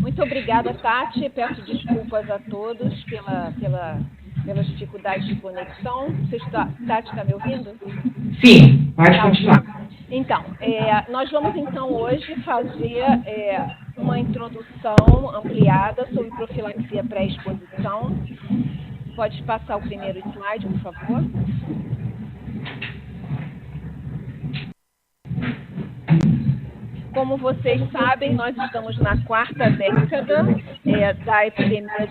Muito obrigada, Tati. Peço desculpas a todos pelas dificuldades de conexão. Tati, está me ouvindo? Sim, pode continuar. Então, nós vamos então hoje fazer uma introdução ampliada sobre profilaxia pré-exposição. Pode passar o primeiro slide, por favor. Como vocês sabem, nós estamos na 4ª década da epidemia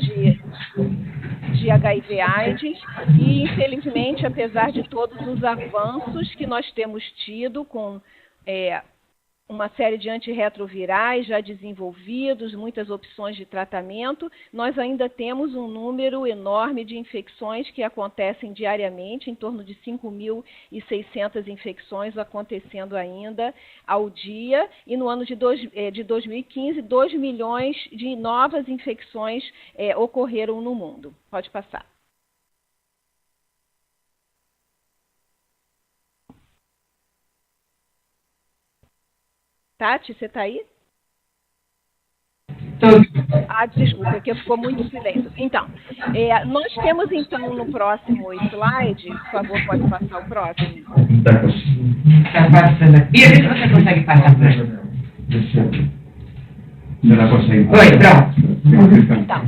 de HIV/AIDS e, infelizmente, apesar de todos os avanços que nós temos tido com uma série de antirretrovirais já desenvolvidos, muitas opções de tratamento, nós ainda temos um número enorme de infecções que acontecem diariamente, em torno de 5.600 infecções acontecendo ainda ao dia, e no ano de 2015, 2 milhões de novas infecções ocorreram no mundo. Pode passar. Tati, você está aí? Desculpa, porque ficou muito silêncio. Então, nós temos então no próximo slide, por favor, pode passar o próximo. Está passando aqui. Bia, vê se você consegue passar para ela. Oi, pronto. Então,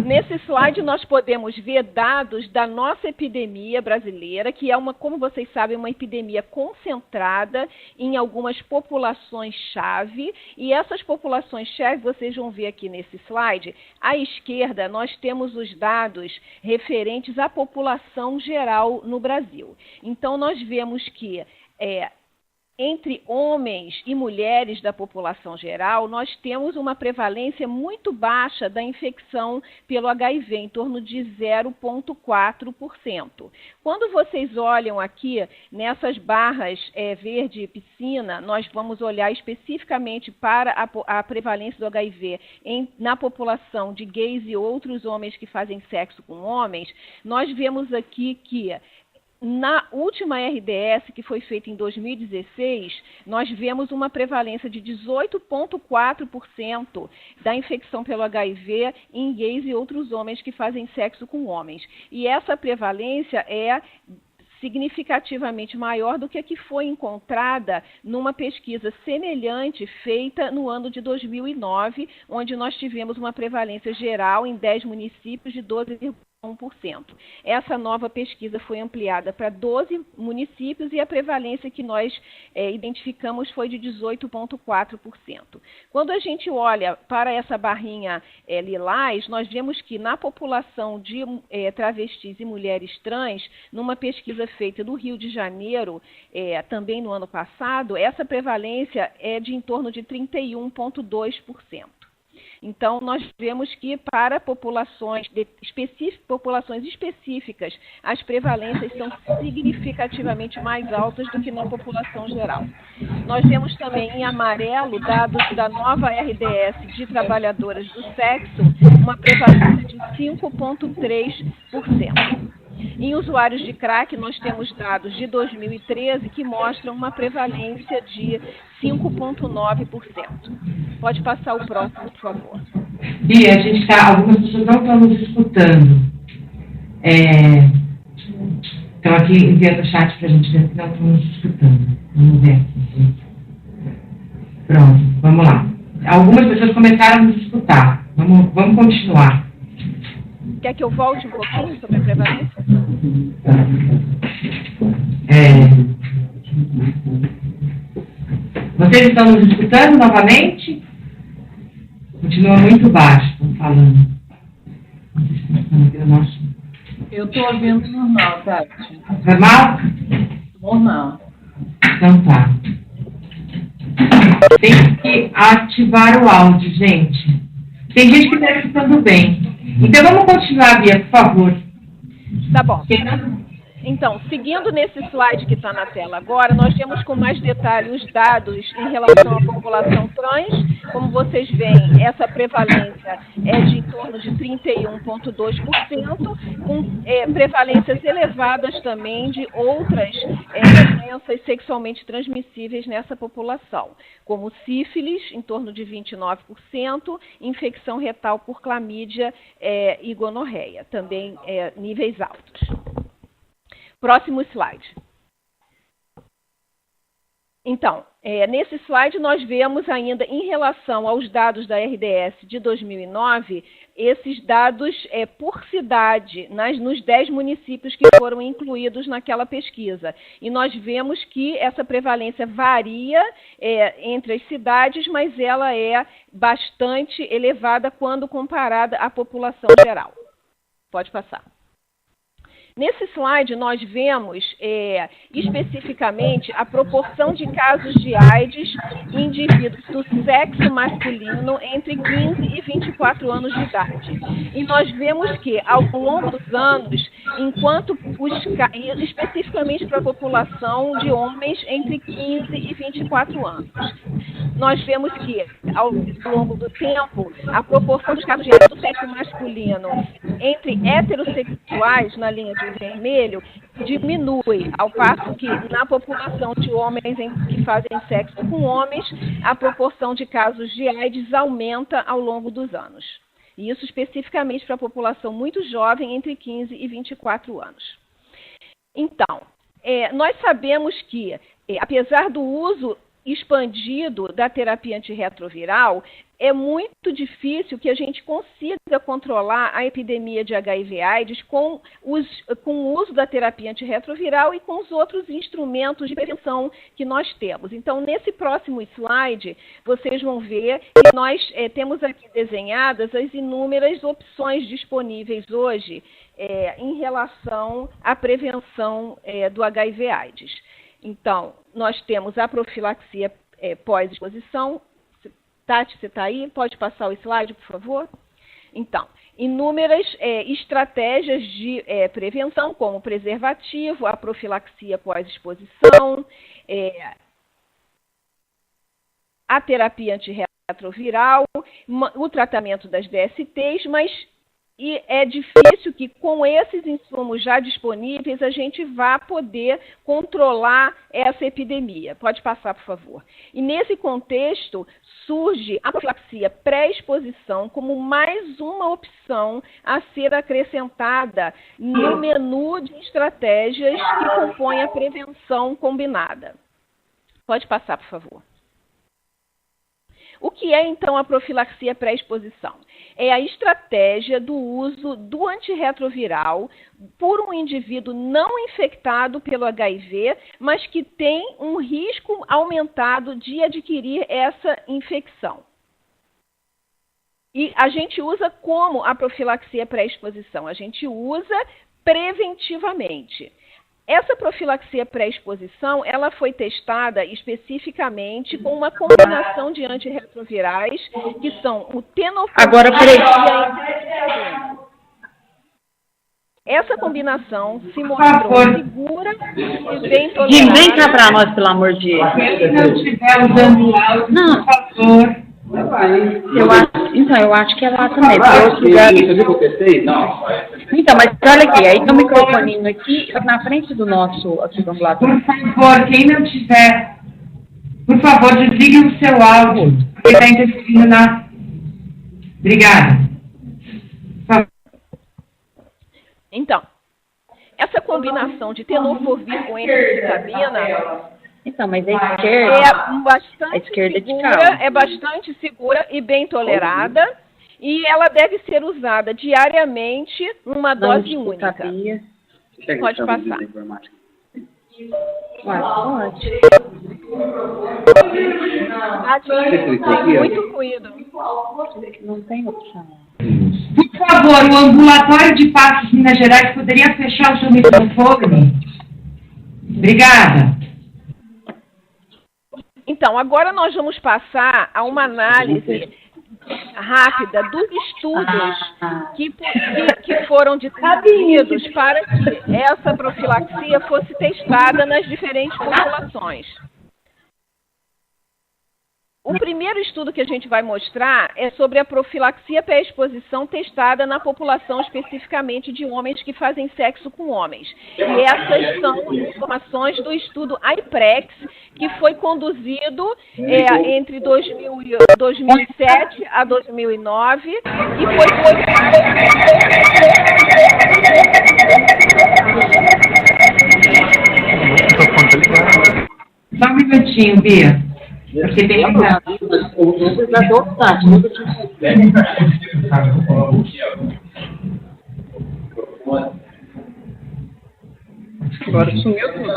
nesse slide nós podemos ver dados da nossa epidemia brasileira, que é como vocês sabem, uma epidemia concentrada em algumas populações-chave, e essas populações-chave, vocês vão ver aqui nesse slide, à esquerda nós temos os dados referentes à população geral no Brasil. Então, nós vemos que entre homens e mulheres da população geral, nós temos uma prevalência muito baixa da infecção pelo HIV, em torno de 0,4%. Quando vocês olham aqui nessas barras verde piscina, nós vamos olhar especificamente para a prevalência do HIV na população de gays e outros homens que fazem sexo com homens. Nós vemos aqui que na última RDS, que foi feita em 2016, nós vemos uma prevalência de 18,4% da infecção pelo HIV em gays e outros homens que fazem sexo com homens. E essa prevalência é significativamente maior do que a que foi encontrada numa pesquisa semelhante feita no ano de 2009, onde nós tivemos uma prevalência geral em 10 municípios de 12,1%. Essa nova pesquisa foi ampliada para 12 municípios e a prevalência que nós identificamos foi de 18,4%. Quando a gente olha para essa barrinha lilás, nós vemos que na população de travestis e mulheres trans, numa pesquisa feita no Rio de Janeiro, também no ano passado, essa prevalência é de em torno de 31,2%. Então, nós vemos que para populações específicas, as prevalências são significativamente mais altas do que na população geral. Nós vemos também em amarelo dados da nova RDS de trabalhadoras do sexo, uma prevalência de 5,3%. Em usuários de crack, nós temos dados de 2013 que mostram uma prevalência de 5,9%. Pode passar o próximo, por favor. Bia, algumas pessoas não estão nos escutando. Estão aqui enviando o chat para a gente ver se não estão nos escutando. Vamos ver aqui. Pronto, vamos lá. Algumas pessoas começaram a nos escutar. Vamos continuar. Quer que eu volte um pouquinho sobre a prevalência? Vocês estão nos escutando novamente? Continua muito baixo, estão falando. Eu estou ouvindo normal, Tati. Normal? Normal. Então tá. Tem que ativar o áudio, gente. Tem gente que está escutando bem. Então vamos continuar, Bia, por favor. Tá bom. Então, seguindo nesse slide que está na tela agora, nós temos com mais detalhe os dados em relação à população trans. Como vocês veem, essa prevalência é de em torno de 31,2%, com prevalências elevadas também de outras doenças sexualmente transmissíveis nessa população, como sífilis, em torno de 29%, infecção retal por clamídia e gonorreia, também níveis altos. Próximo slide. Então, nesse slide nós vemos ainda, em relação aos dados da RDS de 2009, esses dados por cidade, nos 10 municípios que foram incluídos naquela pesquisa. E nós vemos que essa prevalência varia entre as cidades, mas ela é bastante elevada quando comparada à população geral. Pode passar. Nesse slide, nós vemos especificamente a proporção de casos de AIDS em indivíduos do sexo masculino entre 15 e 24 anos de idade. E nós vemos que, ao longo dos anos, especificamente para a população de homens entre 15 e 24 anos, nós vemos que, ao longo do tempo, a proporção dos casos de AIDS do sexo masculino entre heterossexuais, na linha de vermelho, diminui, ao passo que na população de homens que fazem sexo com homens, a proporção de casos de AIDS aumenta ao longo dos anos. E isso especificamente para a população muito jovem, entre 15 e 24 anos. Então, nós sabemos que, apesar do uso expandido da terapia antirretroviral, é muito difícil que a gente consiga controlar a epidemia de HIV/AIDS com o uso da terapia antirretroviral e com os outros instrumentos de prevenção que nós temos. Então, nesse próximo slide, vocês vão ver que nós temos aqui desenhadas as inúmeras opções disponíveis hoje em relação à prevenção do HIV/AIDS. Então, nós temos a profilaxia pós-exposição. Tati, você está aí? Pode passar o slide, por favor? Então, inúmeras estratégias de prevenção, como o preservativo, a profilaxia pós-exposição, a terapia antirretroviral, o tratamento das DSTs, mas é difícil que com esses insumos já disponíveis a gente vá poder controlar essa epidemia. Pode passar, por favor. E nesse contexto surge a profilaxia pré-exposição como mais uma opção a ser acrescentada no menu de estratégias que compõe a prevenção combinada. Pode passar, por favor. O que é, então, a profilaxia pré-exposição? É a estratégia do uso do antirretroviral por um indivíduo não infectado pelo HIV, mas que tem um risco aumentado de adquirir essa infecção. E a gente usa como a profilaxia pré-exposição? A gente usa preventivamente. Essa profilaxia pré-exposição, ela foi testada especificamente com uma combinação de antirretrovirais, que são o tenofovir e a interferona. Essa combinação se mostrou segura e bem tolerada. Jim, vem cá para nós, pelo amor de Deus. Quem não estiver usando áudio, por favor. Eu acho que é lá também. Você viu que eu testei? Não. Então, mas olha aqui, aí tem um microfoninho aqui, na frente do nosso aqui do ambulatório. Por favor, quem não tiver, por favor, desligue o seu áudio, porque está interferindo na... Obrigada. Então, essa combinação de tenofovir com ensifentanina... Então, mas a esquerda é bastante segura e bem tolerada, e ela deve ser usada diariamente numa dose única. Pode passar. Muito ruído. Não tem opção. Por favor, o ambulatório de Passos, Minas Gerais, poderia fechar o seu microfone? Obrigada. Então, agora nós vamos passar a uma análise rápida dos estudos que foram desenvolvidos para que essa profilaxia fosse testada nas diferentes populações. O primeiro estudo que a gente vai mostrar é sobre a profilaxia pré-exposição testada na população especificamente de homens que fazem sexo com homens. E essas são informações do estudo IPREX, que foi conduzido entre 2007 a 2009 e foi Só um minutinho, Bia. Porque tem Agora sumiu tudo.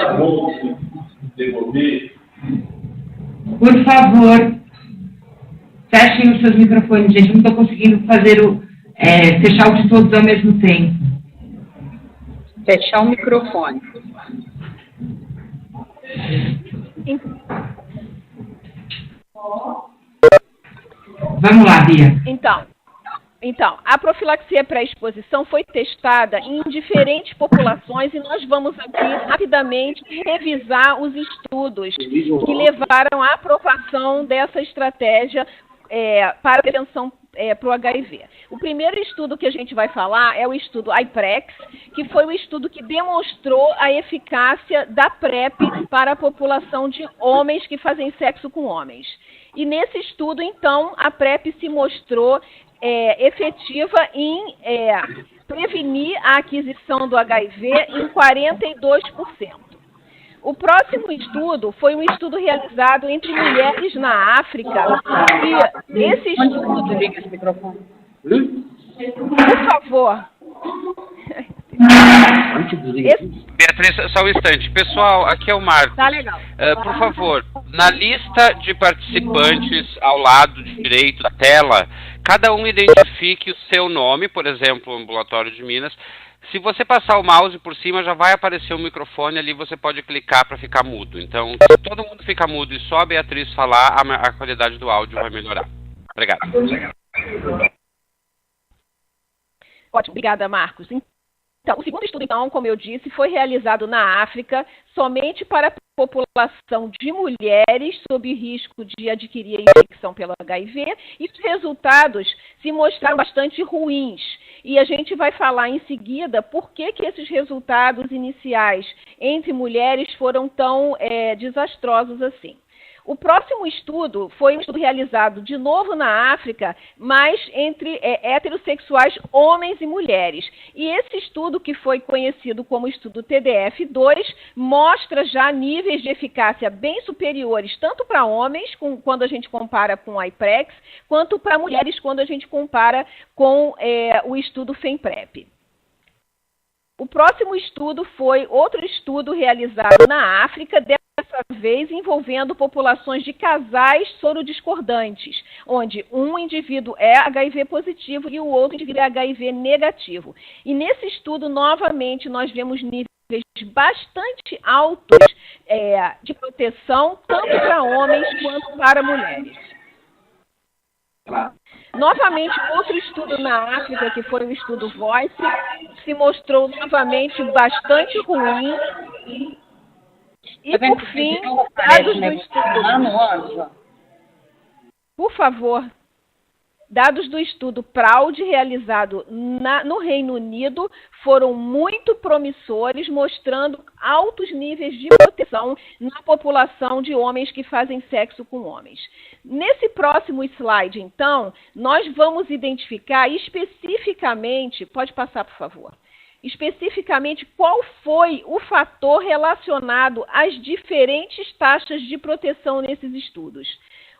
Por favor, fechem os seus microfones, gente. Não estou conseguindo fazer fechar o de todos ao mesmo tempo. Fechar o microfone. Vamos lá, Bia. Então, a profilaxia pré-exposição foi testada em diferentes populações e nós vamos aqui rapidamente revisar os estudos que levaram à aprovação dessa estratégia para a prevenção para o HIV. O primeiro estudo que a gente vai falar é o estudo IPREX, que foi o estudo que demonstrou a eficácia da PrEP para a população de homens que fazem sexo com homens. E nesse estudo, então, a PrEP se mostrou efetiva em prevenir a aquisição do HIV em 42%. O próximo estudo foi um estudo realizado entre mulheres na África. E esse estudo... Liga esse microfone. Por favor. Beatriz, só um instante. Pessoal, aqui é o Marcos. Tá legal. Por favor, na lista de participantes ao lado direito da tela, cada um identifique o seu nome, por exemplo, o Ambulatório de Minas. Se você passar o mouse por cima, já vai aparecer o microfone ali, você pode clicar para ficar mudo. Então, se todo mundo ficar mudo e só a Beatriz falar, a qualidade do áudio vai melhorar. Obrigado. Ótimo, obrigada, Marcos. Então, o segundo estudo, então, como eu disse, foi realizado na África somente para a população de mulheres sob risco de adquirir a infecção pelo HIV, e os resultados se mostraram bastante ruins. E a gente vai falar em seguida por que esses resultados iniciais entre mulheres foram tão desastrosos assim. O próximo estudo foi um estudo realizado de novo na África, mas entre heterossexuais homens e mulheres. E esse estudo, que foi conhecido como estudo TDF2, mostra já níveis de eficácia bem superiores, tanto para homens, quando a gente compara com o IPREX, quanto para mulheres, quando a gente compara com o estudo FEMPREP. O próximo estudo foi outro estudo realizado na África, dessa vez envolvendo populações de casais sorodiscordantes, onde um indivíduo é HIV positivo e o outro indivíduo é HIV negativo. E nesse estudo, novamente, nós vemos níveis bastante altos de proteção, tanto para homens quanto para mulheres. Novamente, outro estudo na África, que foi o estudo Voice, se mostrou novamente bastante ruim. E, por fim, dados do estudo... Por favor. Dados do estudo PRAUD, realizado no Reino Unido, foram muito promissores, mostrando altos níveis de proteção na população de homens que fazem sexo com homens. Nesse próximo slide, então, nós vamos identificar especificamente... Pode passar, por favor. Especificamente, qual foi o fator relacionado às diferentes taxas de proteção nesses estudos.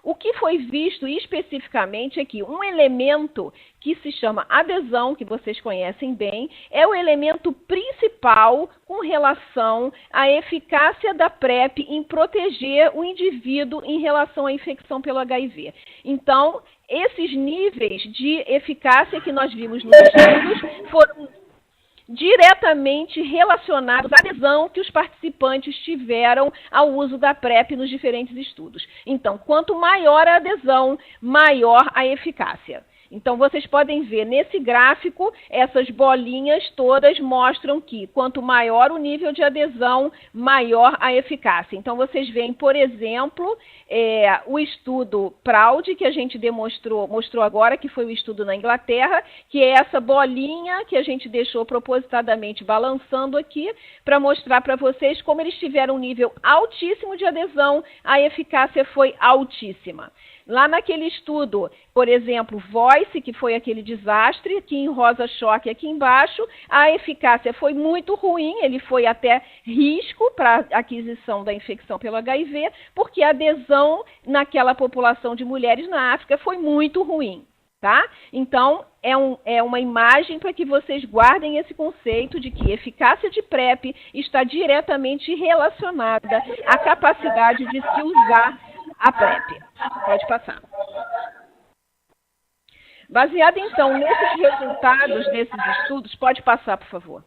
O que foi visto especificamente é que um elemento que se chama adesão, que vocês conhecem bem, é o elemento principal com relação à eficácia da PrEP em proteger o indivíduo em relação à infecção pelo HIV. Então, esses níveis de eficácia que nós vimos nos estudos diretamente relacionados à adesão que os participantes tiveram ao uso da PrEP nos diferentes estudos. Então, quanto maior a adesão, maior a eficácia. Então, vocês podem ver nesse gráfico, essas bolinhas todas mostram que quanto maior o nível de adesão, maior a eficácia. Então, vocês veem, por exemplo, o estudo PROUD, que a gente mostrou agora, que foi o estudo na Inglaterra, que é essa bolinha que a gente deixou propositadamente balançando aqui, para mostrar para vocês como eles tiveram um nível altíssimo de adesão, a eficácia foi altíssima. Lá naquele estudo, por exemplo, Voice, que foi aquele desastre, aqui em rosa choque, aqui embaixo, a eficácia foi muito ruim, ele foi até risco para a aquisição da infecção pelo HIV, porque a adesão naquela população de mulheres na África foi muito ruim. Tá? Então, é uma imagem para que vocês guardem esse conceito de que eficácia de PrEP está diretamente relacionada à capacidade de se usar a PrEP. Pode passar. Baseado, então, nesses resultados desses estudos, pode passar, por favor.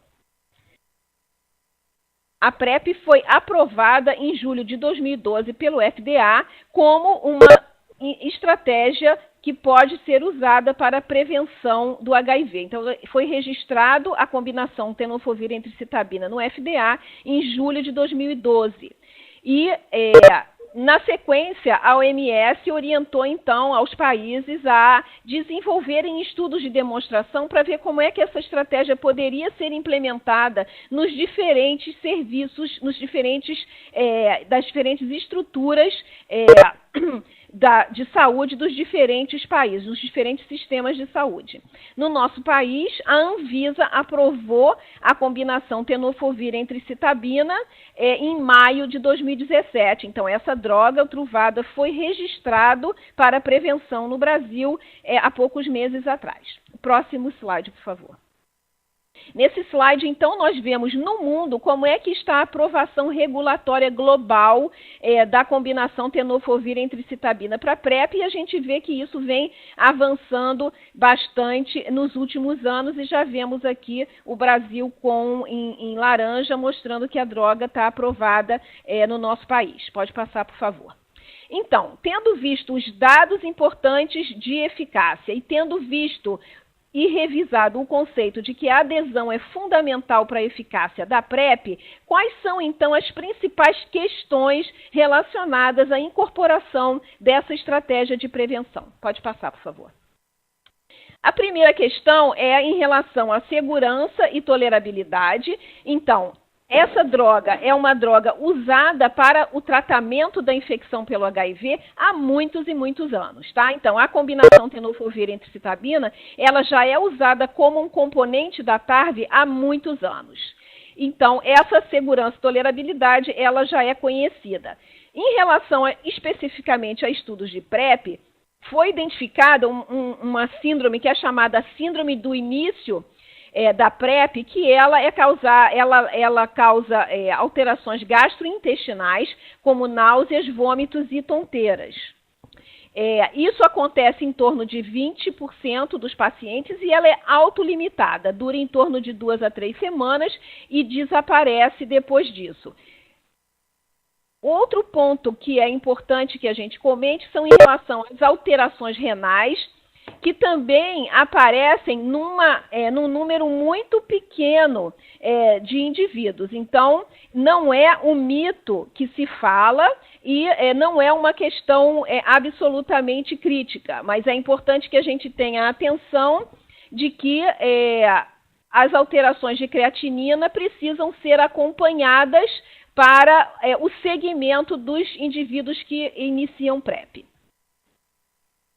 A PrEP foi aprovada em julho de 2012 pelo FDA como uma estratégia que pode ser usada para a prevenção do HIV. Então, foi registrado a combinação tenofovir entricitabina no FDA em julho de 2012. E, na sequência, a OMS orientou, então, aos países a desenvolverem estudos de demonstração para ver como é que essa estratégia poderia ser implementada nos diferentes serviços, das diferentes estruturas de saúde dos diferentes países, dos diferentes sistemas de saúde. No nosso país, a Anvisa aprovou a combinação tenofovir entricitabina em maio de 2017. Então, essa droga, o Truvada, foi registrado para prevenção no Brasil há poucos meses atrás. Próximo slide, por favor. Nesse slide, então, nós vemos no mundo como é que está a aprovação regulatória global da combinação tenofovir entricitabina para PrEP, e a gente vê que isso vem avançando bastante nos últimos anos, e já vemos aqui o Brasil em laranja, mostrando que a droga está aprovada no nosso país. Pode passar, por favor. Então, tendo visto os dados importantes de eficácia e tendo visto e revisado o conceito de que a adesão é fundamental para a eficácia da PrEP, quais são, então, as principais questões relacionadas à incorporação dessa estratégia de prevenção? Pode passar, por favor. A primeira questão é em relação à segurança e tolerabilidade. Então, essa droga é uma droga usada para o tratamento da infecção pelo HIV há muitos e muitos anos, tá? Então, a combinação tenofovir entricitabina, ela já é usada como um componente da TARV há muitos anos. Então, essa segurança e tolerabilidade, ela já é conhecida. Em relação especificamente a estudos de PrEP, foi identificada uma síndrome que é chamada síndrome do início da PrEP, que ela causa alterações gastrointestinais, como náuseas, vômitos e tonteiras. Isso acontece em torno de 20% dos pacientes e ela é autolimitada, dura em torno de 2 a 3 semanas e desaparece depois disso. Outro ponto que é importante que a gente comente são em relação às alterações renais, que também aparecem num número muito pequeno de indivíduos. Então, não é um mito que se fala e não é uma questão absolutamente crítica, mas é importante que a gente tenha atenção de que as alterações de creatinina precisam ser acompanhadas para o segmento dos indivíduos que iniciam PrEP.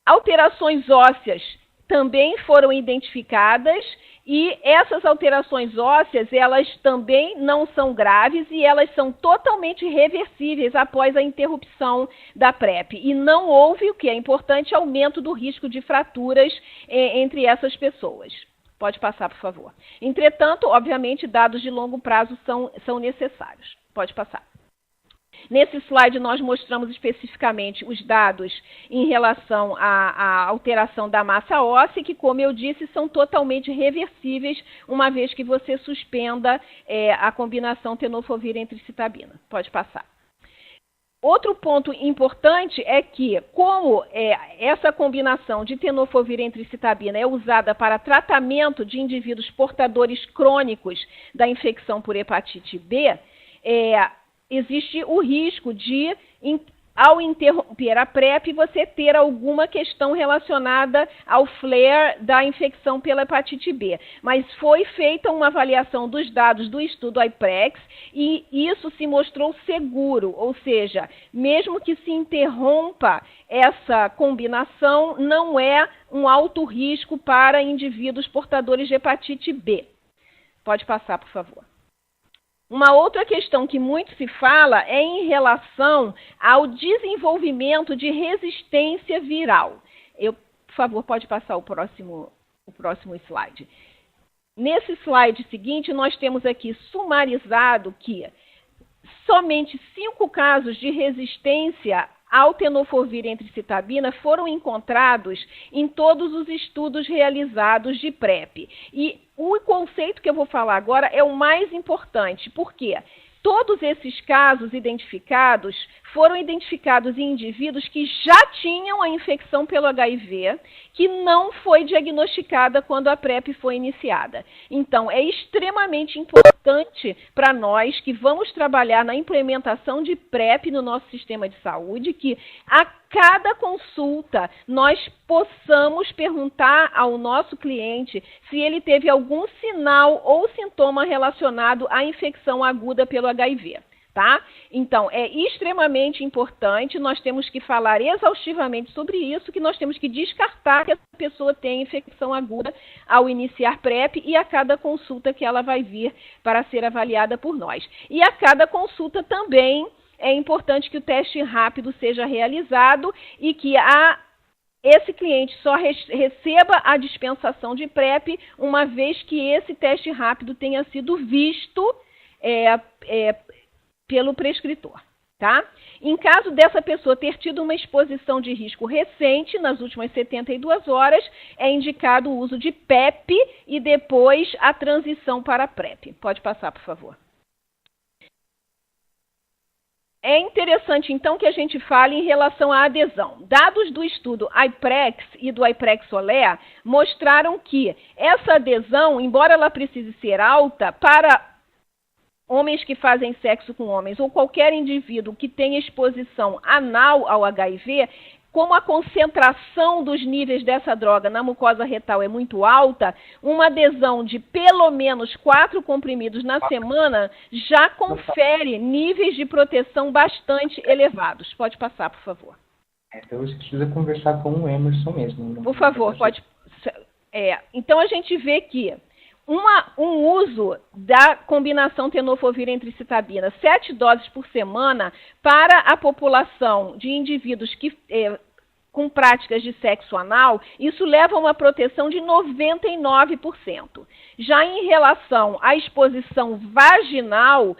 Alterações ósseas também foram identificadas e essas alterações ósseas, elas também não são graves e elas são totalmente reversíveis após a interrupção da PrEP. E não houve, o que é importante, aumento do risco de fraturas entre essas pessoas. Pode passar, por favor. Entretanto, obviamente, dados de longo prazo são necessários. Pode passar. Nesse slide, nós mostramos especificamente os dados em relação à alteração da massa óssea, que, como eu disse, são totalmente reversíveis, uma vez que você suspenda a combinação tenofovir entre citabina. Pode passar. Outro ponto importante é que, como essa combinação de tenofovir entre citabina é usada para tratamento de indivíduos portadores crônicos da infecção por hepatite B, existe o risco de, ao interromper a PrEP, você ter alguma questão relacionada ao flare da infecção pela hepatite B. Mas foi feita uma avaliação dos dados do estudo IPREX e isso se mostrou seguro, ou seja, mesmo que se interrompa essa combinação, não é um alto risco para indivíduos portadores de hepatite B. Pode passar, por favor. Uma outra questão que muito se fala é em relação ao desenvolvimento de resistência viral. Por favor, pode passar o próximo slide. Nesse slide seguinte, nós temos aqui sumarizado que somente 5 casos de resistência ao tenofovir entre citabina foram encontrados em todos os estudos realizados de PrEP. E o conceito que eu vou falar agora é o mais importante, porque todos esses casos identificados foram identificados em indivíduos que já tinham a infecção pelo HIV, que não foi diagnosticada quando a PrEP foi iniciada. Então, é extremamente importante para nós que vamos trabalhar na implementação de PrEP no nosso sistema de saúde, que a cada consulta nós possamos perguntar ao nosso cliente se ele teve algum sinal ou sintoma relacionado à infecção aguda pelo HIV. Tá? Então, é extremamente importante, nós temos que falar exaustivamente sobre isso, que nós temos que descartar que a pessoa tem infecção aguda ao iniciar PrEP e a cada consulta que ela vai vir para ser avaliada por nós. E a cada consulta também é importante que o teste rápido seja realizado e que esse cliente só receba a dispensação de PrEP uma vez que esse teste rápido tenha sido visto pelo prescritor, tá? Em caso dessa pessoa ter tido uma exposição de risco recente, nas últimas 72 horas, é indicado o uso de PEP e depois a transição para a PrEP. Pode passar, por favor. É interessante, então, que a gente fale em relação à adesão. Dados do estudo IPREX e do IPREX-OLE mostraram que essa adesão, embora ela precise ser alta, para homens que fazem sexo com homens ou qualquer indivíduo que tenha exposição anal ao HIV, como a concentração dos níveis dessa droga na mucosa retal é muito alta, uma adesão de pelo menos 4 comprimidos na semana já confere níveis de proteção bastante elevados. Pode passar, por favor. Então você precisa conversar com o Emerson mesmo. Por favor, pode. Então a gente vê que um uso da combinação tenofovir entre citabina, 7 doses por semana, para a população de indivíduos que com práticas de sexo anal, isso leva a uma proteção de 99%. Já em relação à exposição vaginal,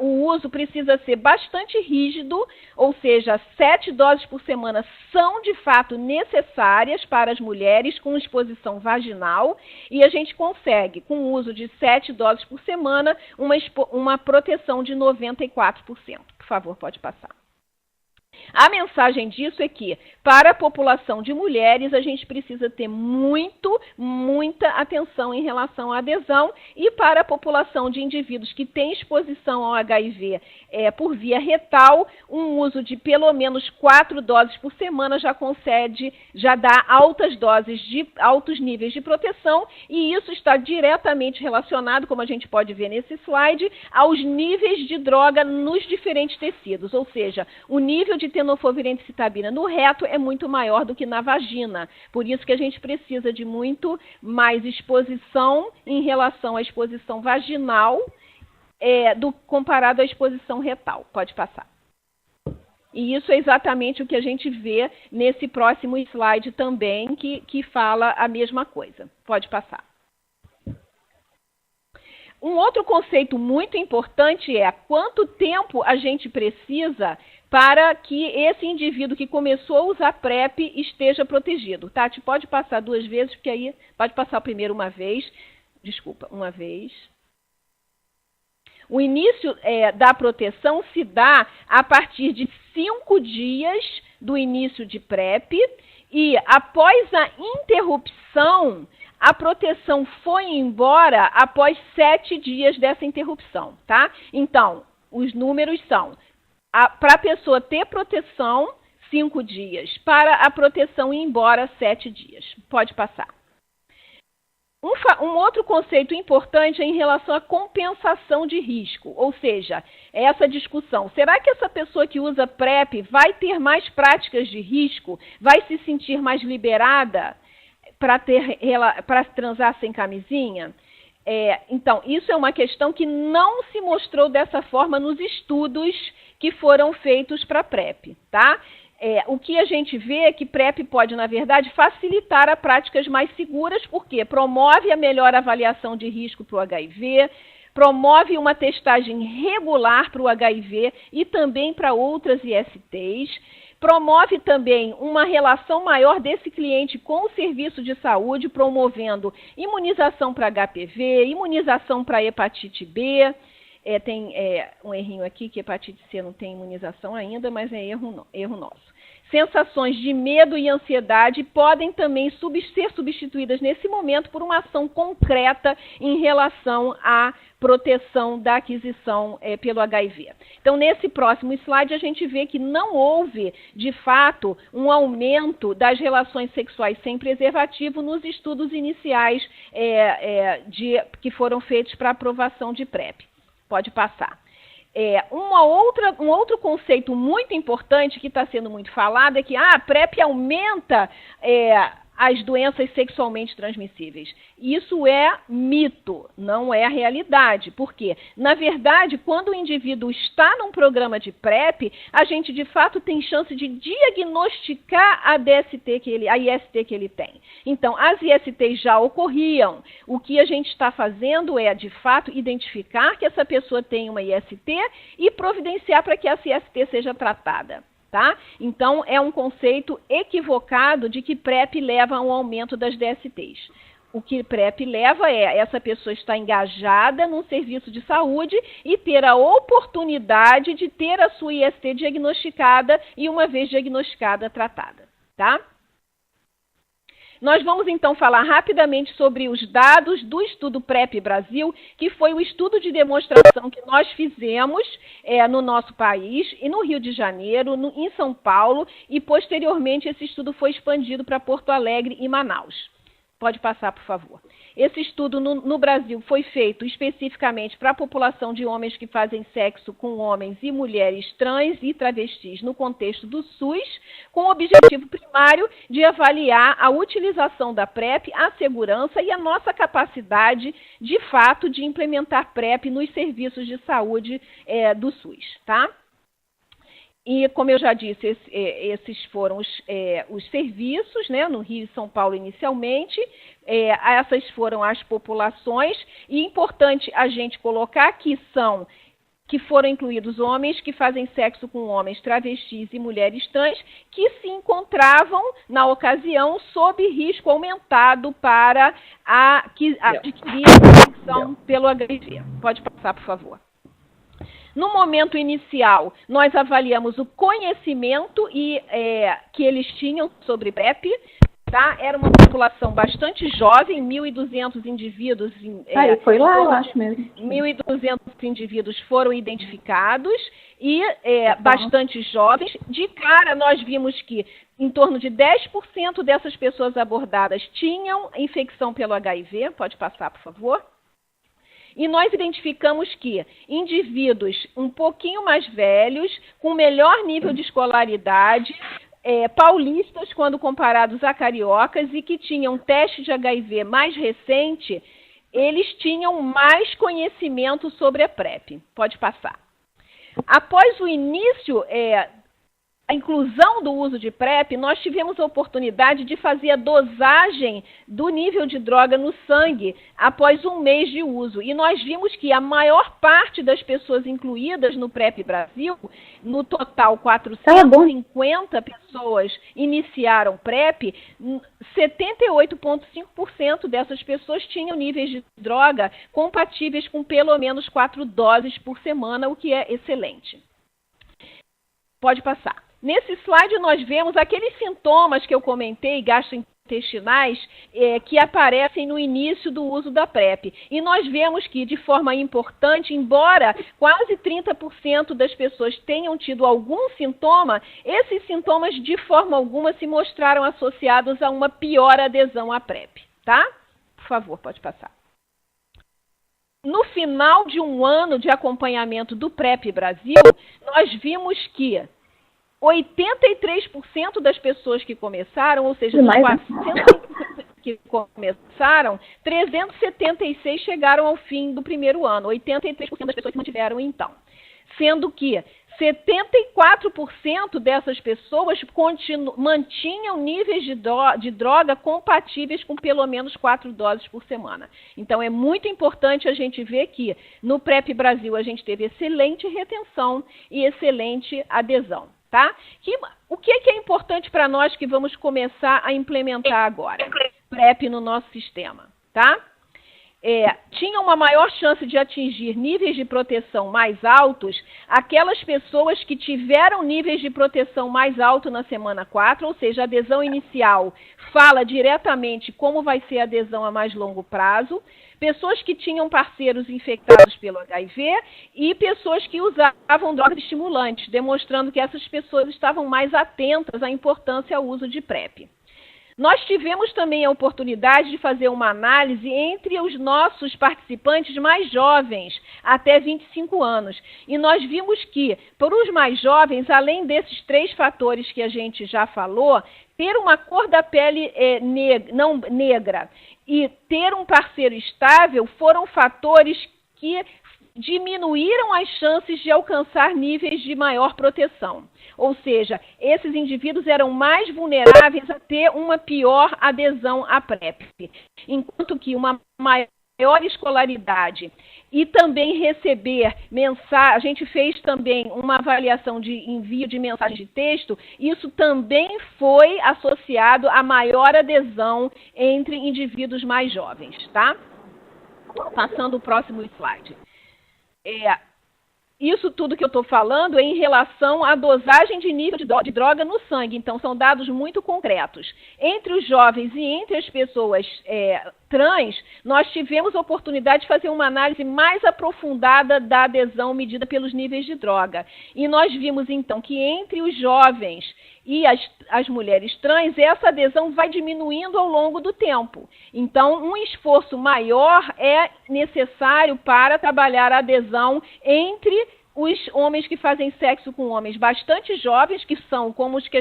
o uso precisa ser bastante rígido, ou seja, 7 doses por semana são de fato necessárias para as mulheres com exposição vaginal, e a gente consegue, com o uso de 7 doses por semana, uma proteção de 94%. Por favor, pode passar. A mensagem disso é que, para a população de mulheres, a gente precisa ter muita atenção em relação à adesão, e para a população de indivíduos que têm exposição ao HIV por via retal, um uso de pelo menos 4 doses por semana já dá altos níveis de proteção, e isso está diretamente relacionado, como a gente pode ver nesse slide, aos níveis de droga nos diferentes tecidos, ou seja, o nível de tenofovir entre citabina no reto é muito maior do que na vagina. Por isso que a gente precisa de muito mais exposição em relação à exposição vaginal comparado à exposição retal. Pode passar. E isso é exatamente o que a gente vê nesse próximo slide também, que fala a mesma coisa. Pode passar. Um outro conceito muito importante é quanto tempo a gente precisa para que esse indivíduo que começou a usar PrEP esteja protegido. Tati, pode passar 2 vezes, porque aí pode passar primeiro uma vez. Desculpa, uma vez. O início da proteção se dá a partir de 5 dias do início de PrEP e após a interrupção, a proteção foi embora após 7 dias dessa interrupção, tá? Então, os números são, para a pessoa ter proteção, 5 dias. Para a proteção ir embora, 7 dias. Pode passar. Um outro conceito importante é em relação à compensação de risco, ou seja, essa discussão. Será que essa pessoa que usa PrEP vai ter mais práticas de risco? Vai se sentir mais liberada para transar sem camisinha? Então, isso é uma questão que não se mostrou dessa forma nos estudos que foram feitos para PrEP, tá? O que a gente vê é que PrEP pode, na verdade, facilitar as práticas mais seguras, porque promove a melhor avaliação de risco para o HIV, promove uma testagem regular para o HIV e também para outras ISTs, promove também uma relação maior desse cliente com o serviço de saúde, promovendo imunização para HPV, imunização para hepatite B. Tem um errinho aqui, que hepatite C não tem imunização ainda, mas é erro nosso. Sensações de medo e ansiedade podem também ser substituídas nesse momento por uma ação concreta em relação à proteção da aquisição pelo HIV. Então, nesse próximo slide, a gente vê que não houve, de fato, um aumento das relações sexuais sem preservativo nos estudos iniciais que foram feitos para aprovação de PrEP. Pode passar. Um outro conceito muito importante que está sendo muito falado é que a PrEP aumenta as doenças sexualmente transmissíveis. Isso é mito, não é a realidade. Por quê? Na verdade, quando o indivíduo está num programa de PrEP, a gente de fato tem chance de diagnosticar a IST que ele tem. Então, as ISTs já ocorriam. O que a gente está fazendo é, de fato, identificar que essa pessoa tem uma IST e providenciar para que essa IST seja tratada. Tá? Então, é um conceito equivocado de que PrEP leva a um aumento das DSTs. O que PrEP leva é essa pessoa estar engajada num serviço de saúde e ter a oportunidade de ter a sua IST diagnosticada e, uma vez diagnosticada, tratada. Tá? Nós vamos, então, falar rapidamente sobre os dados do estudo PrEP Brasil, que foi o estudo de demonstração que nós fizemos no nosso país, e no Rio de Janeiro, em São Paulo, e, posteriormente, esse estudo foi expandido para Porto Alegre e Manaus. Pode passar, por favor. Esse estudo no Brasil foi feito especificamente para a população de homens que fazem sexo com homens e mulheres trans e travestis no contexto do SUS, com o objetivo primário de avaliar a utilização da PrEP, a segurança e a nossa capacidade, de fato, de implementar PrEP nos serviços de saúde do SUS, tá? E, como eu já disse, esses foram os serviços, né, no Rio e São Paulo inicialmente. Essas foram as populações. E é importante a gente colocar que foram incluídos homens que fazem sexo com homens travestis e mulheres trans, que se encontravam, na ocasião, sob risco aumentado para adquirir a infecção pelo HIV. Pode passar, por favor. No momento inicial, nós avaliamos o conhecimento que eles tinham sobre PrEP. Tá? Era uma população bastante jovem, 1.200 indivíduos. Foi lá, eu acho mesmo. 1.200 indivíduos foram identificados e bastante jovens. De cara, nós vimos que em torno de 10% dessas pessoas abordadas tinham infecção pelo HIV. Pode passar, por favor. E nós identificamos que indivíduos um pouquinho mais velhos, com melhor nível de escolaridade, paulistas quando comparados a cariocas e que tinham teste de HIV mais recente, eles tinham mais conhecimento sobre a PrEP. Pode passar. Após o início a inclusão do uso de PrEP, nós tivemos a oportunidade de fazer a dosagem do nível de droga no sangue após um mês de uso. E nós vimos que a maior parte das pessoas incluídas no PrEP Brasil, no total 450 pessoas iniciaram PrEP, 78,5% dessas pessoas tinham níveis de droga compatíveis com pelo menos 4 doses por semana, o que é excelente. Pode passar. Nesse slide nós vemos aqueles sintomas que eu comentei, gastrointestinais, que aparecem no início do uso da PrEP. E nós vemos que, de forma importante, embora quase 30% das pessoas tenham tido algum sintoma, esses sintomas, de forma alguma, se mostraram associados a uma pior adesão à PrEP. Tá? Por favor, pode passar. No final de um ano de acompanhamento do PrEP Brasil, nós vimos que 83% das pessoas que começaram, ou seja, dos 400 que começaram, 376 chegaram ao fim do primeiro ano, 83% das pessoas se mantiveram então. Sendo que 74% dessas pessoas mantinham níveis de droga compatíveis com pelo menos 4 doses por semana. Então, é muito importante a gente ver que no PrEP Brasil a gente teve excelente retenção e excelente adesão. Tá? O que é importante para nós que vamos começar a implementar agora? PrEP no nosso sistema. Tá? Tinha uma maior chance de atingir níveis de proteção mais altos aquelas pessoas que tiveram níveis de proteção mais alto na semana 4, ou seja, a adesão inicial fala diretamente como vai ser a adesão a mais longo prazo, pessoas que tinham parceiros infectados pelo HIV e pessoas que usavam drogas estimulantes, demonstrando que essas pessoas estavam mais atentas à importância ao uso de PrEP. Nós tivemos também a oportunidade de fazer uma análise entre os nossos participantes mais jovens, até 25 anos. E nós vimos que, para os mais jovens, além desses 3 fatores que a gente já falou, ter uma cor da pele não negra e ter um parceiro estável foram fatores que diminuíram as chances de alcançar níveis de maior proteção. Ou seja, esses indivíduos eram mais vulneráveis a ter uma pior adesão à PrEP, enquanto que uma maior escolaridade e também receber mensagem, a gente fez também uma avaliação de envio de mensagem de texto, isso também foi associado a maior adesão entre indivíduos mais jovens, tá? Passando o próximo slide. Isso tudo que eu estou falando é em relação à dosagem de nível de droga no sangue. Então, são dados muito concretos. Entre os jovens e entre as pessoas trans, nós tivemos a oportunidade de fazer uma análise mais aprofundada da adesão medida pelos níveis de droga. E nós vimos, então, que entre os jovens e as mulheres trans, essa adesão vai diminuindo ao longo do tempo. Então, um esforço maior é necessário para trabalhar a adesão entre os homens que fazem sexo com homens bastante jovens, que são, como que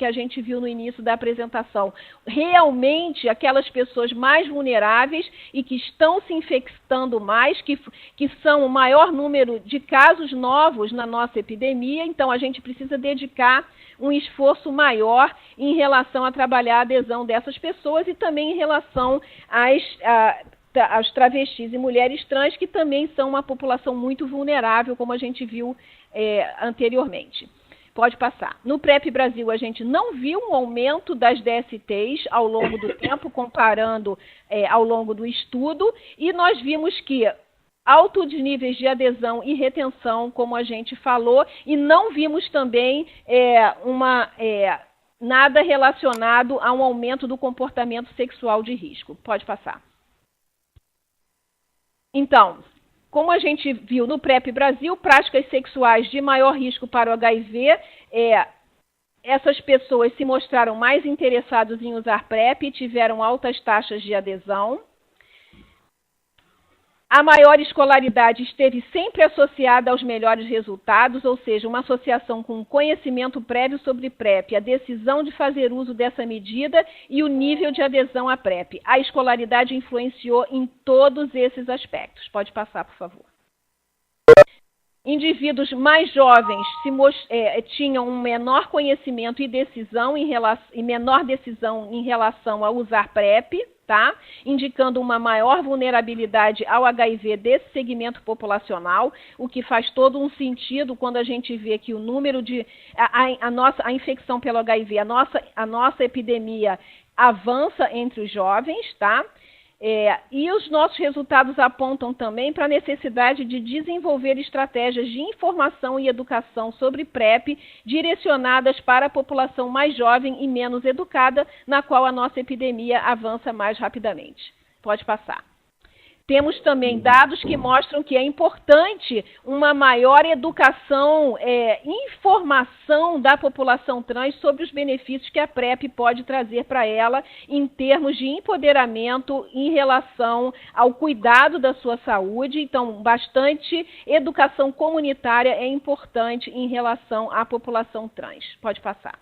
a gente viu no início da apresentação, realmente aquelas pessoas mais vulneráveis e que estão se infectando mais, que são o maior número de casos novos na nossa epidemia. Então, a gente precisa dedicar um esforço maior em relação a trabalhar a adesão dessas pessoas e também em relação às travestis e mulheres trans, que também são uma população muito vulnerável, como a gente viu anteriormente. Pode passar. No PrEP Brasil, a gente não viu um aumento das DSTs ao longo do tempo, comparando ao longo do estudo, e nós vimos que altos níveis de adesão e retenção, como a gente falou, e não vimos também nada relacionado a um aumento do comportamento sexual de risco. Pode passar. Então, como a gente viu no PrEP Brasil, práticas sexuais de maior risco para o HIV, essas pessoas se mostraram mais interessadas em usar PrEP e tiveram altas taxas de adesão. A maior escolaridade esteve sempre associada aos melhores resultados, ou seja, uma associação com conhecimento prévio sobre PrEP, a decisão de fazer uso dessa medida e o nível de adesão à PrEP. A escolaridade influenciou em todos esses aspectos. Pode passar, por favor. Indivíduos mais jovens tinham um menor conhecimento e menor decisão em relação a usar PrEP, tá? Indicando uma maior vulnerabilidade ao HIV desse segmento populacional, o que faz todo um sentido quando a gente vê que o número de... a infecção pelo HIV, a nossa epidemia avança entre os jovens, tá? E os nossos resultados apontam também para a necessidade de desenvolver estratégias de informação e educação sobre PrEP direcionadas para a população mais jovem e menos educada, na qual a nossa epidemia avança mais rapidamente. Pode passar. Temos também dados que mostram que é importante uma maior educação, informação da população trans sobre os benefícios que a PrEP pode trazer para ela em termos de empoderamento em relação ao cuidado da sua saúde. Então, bastante educação comunitária é importante em relação à população trans. Pode passar.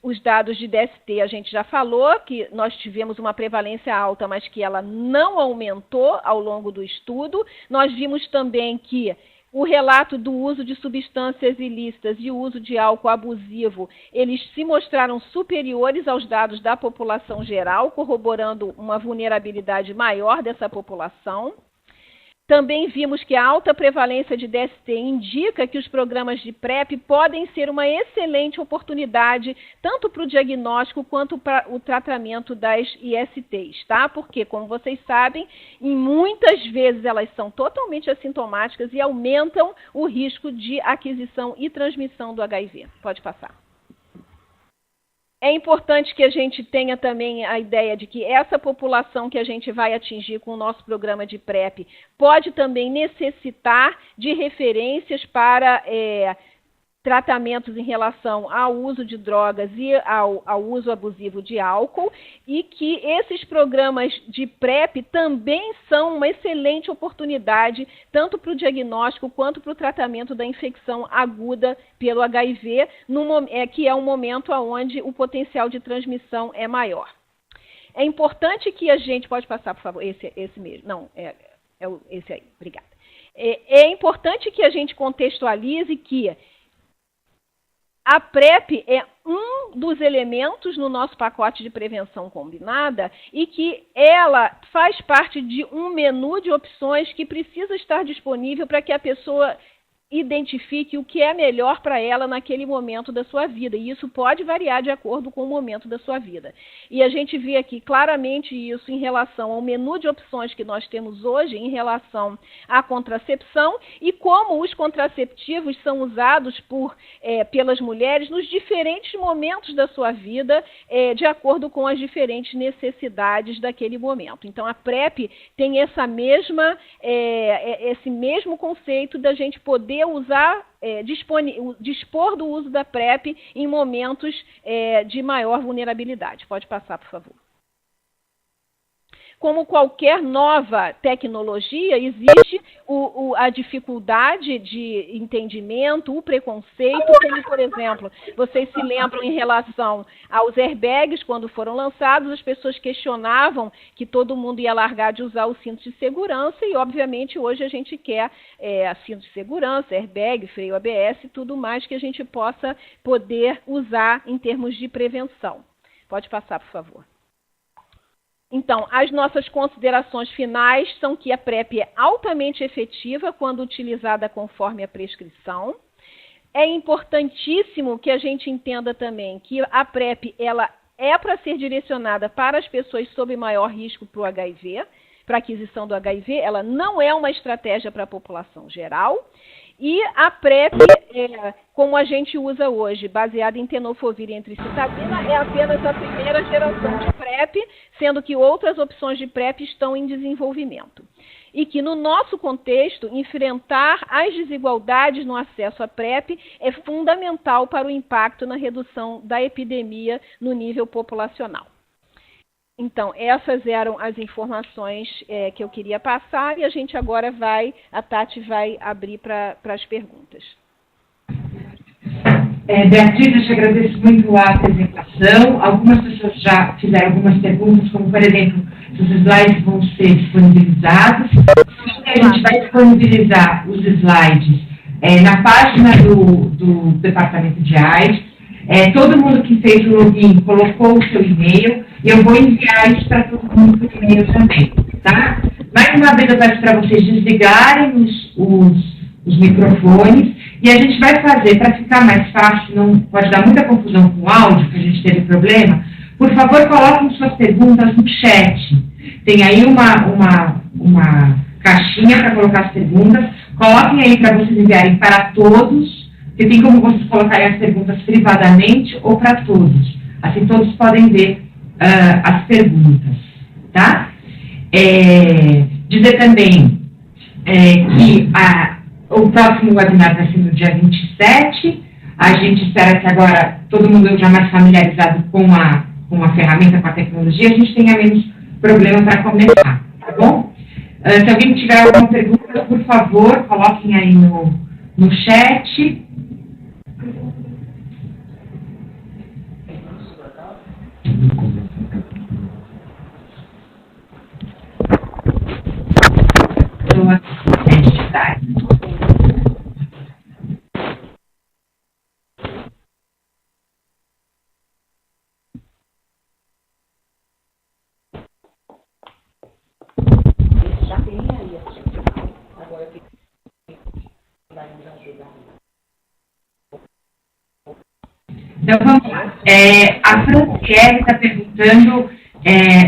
Os dados de DST a gente já falou, que nós tivemos uma prevalência alta, mas que ela não aumentou ao longo do estudo. Nós vimos também que o relato do uso de substâncias ilícitas e o uso de álcool abusivo, eles se mostraram superiores aos dados da população geral, corroborando uma vulnerabilidade maior dessa população. Também vimos que a alta prevalência de DST indica que os programas de PrEP podem ser uma excelente oportunidade tanto para o diagnóstico quanto para o tratamento das ISTs, tá? Porque, como vocês sabem, muitas vezes elas são totalmente assintomáticas e aumentam o risco de aquisição e transmissão do HIV. Pode passar. É importante que a gente tenha também a ideia de que essa população que a gente vai atingir com o nosso programa de PrEP pode também necessitar de referências para tratamentos em relação ao uso de drogas e ao uso abusivo de álcool, e que esses programas de PrEP também são uma excelente oportunidade tanto para o diagnóstico quanto para o tratamento da infecção aguda pelo HIV, que é um momento onde o potencial de transmissão é maior. É importante que a gente... Pode passar, por favor, esse mesmo. Não, esse aí, obrigada. É importante que a gente contextualize que a PrEP é um dos elementos no nosso pacote de prevenção combinada e que ela faz parte de um menu de opções que precisa estar disponível para que a pessoa identifique o que é melhor para ela naquele momento da sua vida. E isso pode variar de acordo com o momento da sua vida. E a gente vê aqui claramente isso em relação ao menu de opções que nós temos hoje, em relação à contracepção e como os contraceptivos são usados pelas mulheres nos diferentes momentos da sua vida, de acordo com as diferentes necessidades daquele momento. Então, a PrEP tem esse mesmo conceito da gente poder dispor do uso da PrEP em momentos de maior vulnerabilidade. Pode passar, por favor. Como qualquer nova tecnologia, existe a dificuldade de entendimento, o preconceito, como, por exemplo, vocês se lembram em relação aos airbags, quando foram lançados, as pessoas questionavam que todo mundo ia largar de usar o cinto de segurança e, obviamente, hoje a gente quer cinto de segurança, airbag, freio ABS e tudo mais que a gente possa poder usar em termos de prevenção. Pode passar, por favor. Então, as nossas considerações finais são que a PrEP é altamente efetiva quando utilizada conforme a prescrição. É importantíssimo que a gente entenda também que a PrEP ela é para ser direcionada para as pessoas sob maior risco para o HIV, para a aquisição do HIV. Ela não é uma estratégia para a população geral. E a PrEP, como a gente usa hoje, baseada em tenofovir e entricitabina, é apenas a primeira geração de PrEP, sendo que outras opções de PrEP estão em desenvolvimento. E que, no nosso contexto, enfrentar as desigualdades no acesso à PrEP é fundamental para o impacto na redução da epidemia no nível populacional. Então, essas eram as informações que eu queria passar e a gente agora a Tati vai abrir para as perguntas. Beatriz, eu te agradeço muito a apresentação. Algumas pessoas já fizeram algumas perguntas, como, por exemplo, se os slides vão ser disponibilizados. Se a gente vai disponibilizar os slides na página do Departamento de AIDS. Todo mundo que fez o login colocou o seu e-mail, e eu vou enviar isso para todo mundo por e-mail também, tá? Mais uma vez eu peço para vocês desligarem os microfones, e a gente vai fazer, para ficar mais fácil, não pode dar muita confusão com o áudio, que a gente teve problema, por favor, coloquem suas perguntas no chat. Tem aí uma caixinha para colocar as perguntas, coloquem aí para vocês enviarem para todos, porque tem como vocês colocarem as perguntas privadamente ou para todos. Assim todos podem ver as perguntas, tá? Dizer também que o próximo webinar vai ser no dia 27. A gente espera que agora todo mundo já mais familiarizado com a ferramenta, com a tecnologia, a gente tenha menos problema para começar, tá bom? Se alguém tiver alguma pergunta, por favor, coloquem aí no chat. Então, vamos lá. A Franciele está perguntando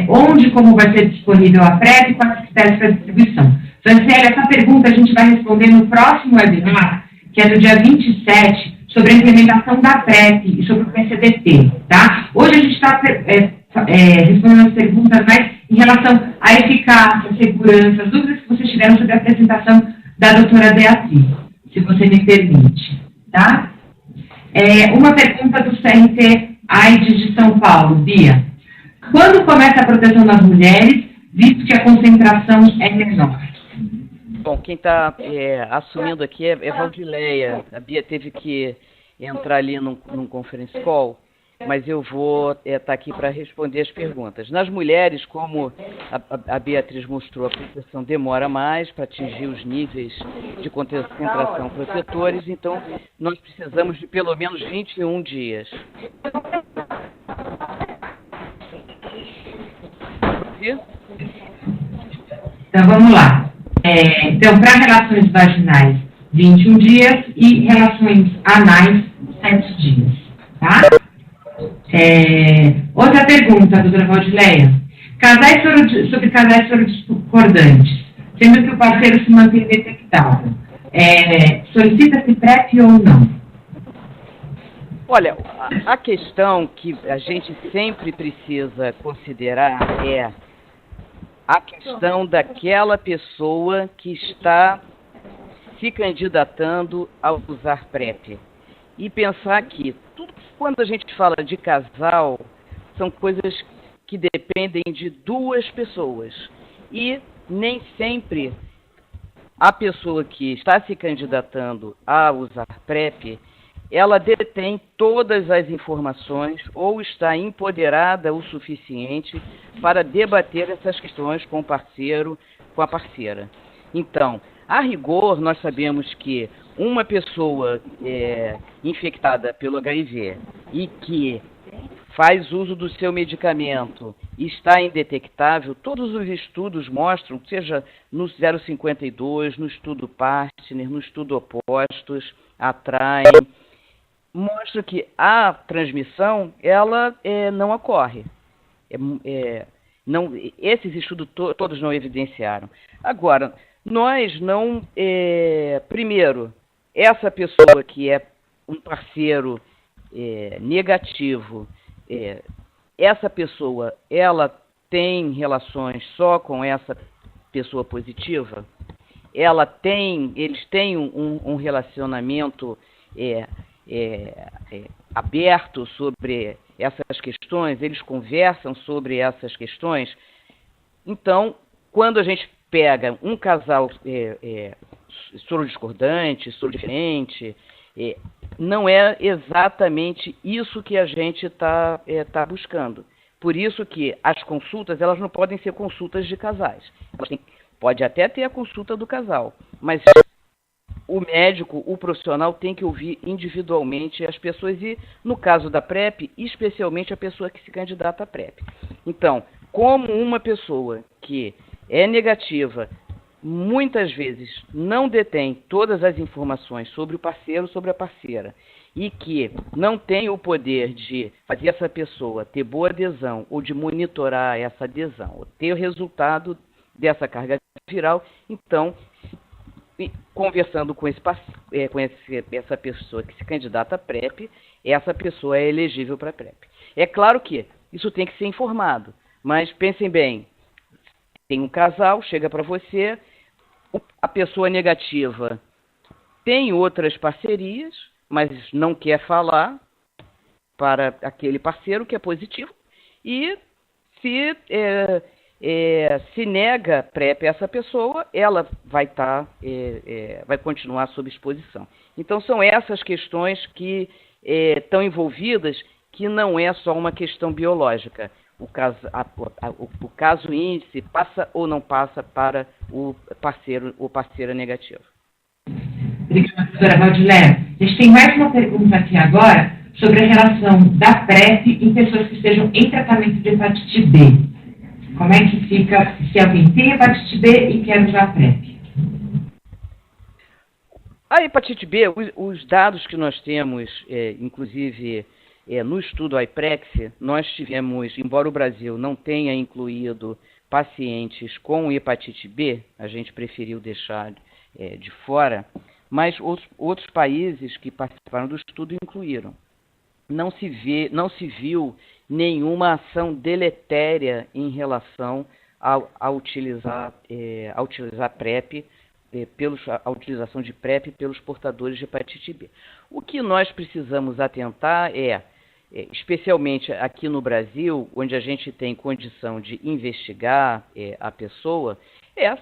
onde e como vai ser disponível a PrEP e quais os critérios para distribuição. Franciele, essa pergunta a gente vai responder no próximo webinar, que é no dia 27, sobre a implementação da PrEP e sobre o PCDT, tá? Hoje a gente está respondendo as perguntas mais em relação à eficácia, segurança, as dúvidas que vocês tiveram sobre a apresentação da doutora Beatriz, se você me permite, tá? Uma pergunta do CRT AIDS de São Paulo, Bia. Quando começa a proteção das mulheres, visto que a concentração é menor? Bom, quem está assumindo aqui é Valdileia. A Bia teve que entrar ali num conference call, mas eu vou estar aqui para responder as perguntas. Nas mulheres, como a Beatriz mostrou, a proteção demora mais para atingir os níveis de concentração protetores, então nós precisamos de pelo menos 21 dias. Então, vamos lá. Então, para relações vaginais, 21 dias e relações anais, 7 dias, tá? Outra pergunta, doutora Valdileia. Sobre casais sorodiscordantes, sendo que o parceiro se mantém detectável, solicita-se PrEP ou não? Olha, a questão que a gente sempre precisa considerar é a questão daquela pessoa que está se candidatando a usar PrEP. E pensar que quando a gente fala de casal, são coisas que dependem de duas pessoas. E nem sempre a pessoa que está se candidatando a usar PrEP, ela detém todas as informações ou está empoderada o suficiente para debater essas questões com o parceiro, com a parceira. Então, a rigor, nós sabemos que uma pessoa infectada pelo HIV e que faz uso do seu medicamento e está indetectável, todos os estudos mostram, seja no 052, no estudo Partner, no estudo Opostos, Atraem, mostra que a transmissão ela não ocorre. Esses estudos todos não evidenciaram. Agora, nós não... primeiro, essa pessoa que é um parceiro negativo, essa pessoa, ela tem relações só com essa pessoa positiva? Eles têm um relacionamento aberto sobre essas questões? Eles conversam sobre essas questões? Então, quando a gente pega um casal sorodiscordante, sorodiferente, não é exatamente isso que a gente está buscando. Por isso que as consultas, elas não podem ser consultas de casais. Elas têm Pode até ter a consulta do casal, mas o médico, o profissional tem que ouvir individualmente as pessoas e, no caso da PrEP, especialmente a pessoa que se candidata à PrEP. Então, como uma pessoa que é negativa, muitas vezes não detém todas as informações sobre o parceiro, sobre a parceira, e que não tem o poder de fazer essa pessoa ter boa adesão ou de monitorar essa adesão, ou ter o resultado dessa carga viral, então, conversando com essa pessoa que se candidata a PrEP, essa pessoa é elegível para PrEP. É claro que isso tem que ser informado, mas pensem bem, tem um casal, chega para você, a pessoa negativa tem outras parcerias, mas não quer falar para aquele parceiro que é positivo, e se nega PrEP a essa pessoa, ela vai vai continuar sob exposição. Então, são essas questões que estão envolvidas, que não é só uma questão biológica. O caso índice passa ou não passa para o parceiro negativo. Obrigada, doutora Valdilé. A gente tem mais uma pergunta aqui agora sobre a relação da PrEP em pessoas que estejam em tratamento de hepatite B. Como é que fica se alguém tem hepatite B e quer usar PrEP? A hepatite B, os dados que nós temos, inclusive no estudo IPREX, nós tivemos, embora o Brasil não tenha incluído pacientes com hepatite B, a gente preferiu deixar de fora, mas outros países que participaram do estudo incluíram. Não se viu nenhuma ação deletéria em relação a utilizar PrEP, a utilização de PrEP pelos portadores de hepatite B. O que nós precisamos atentar especialmente aqui no Brasil, onde a gente tem condição de investigar a pessoa,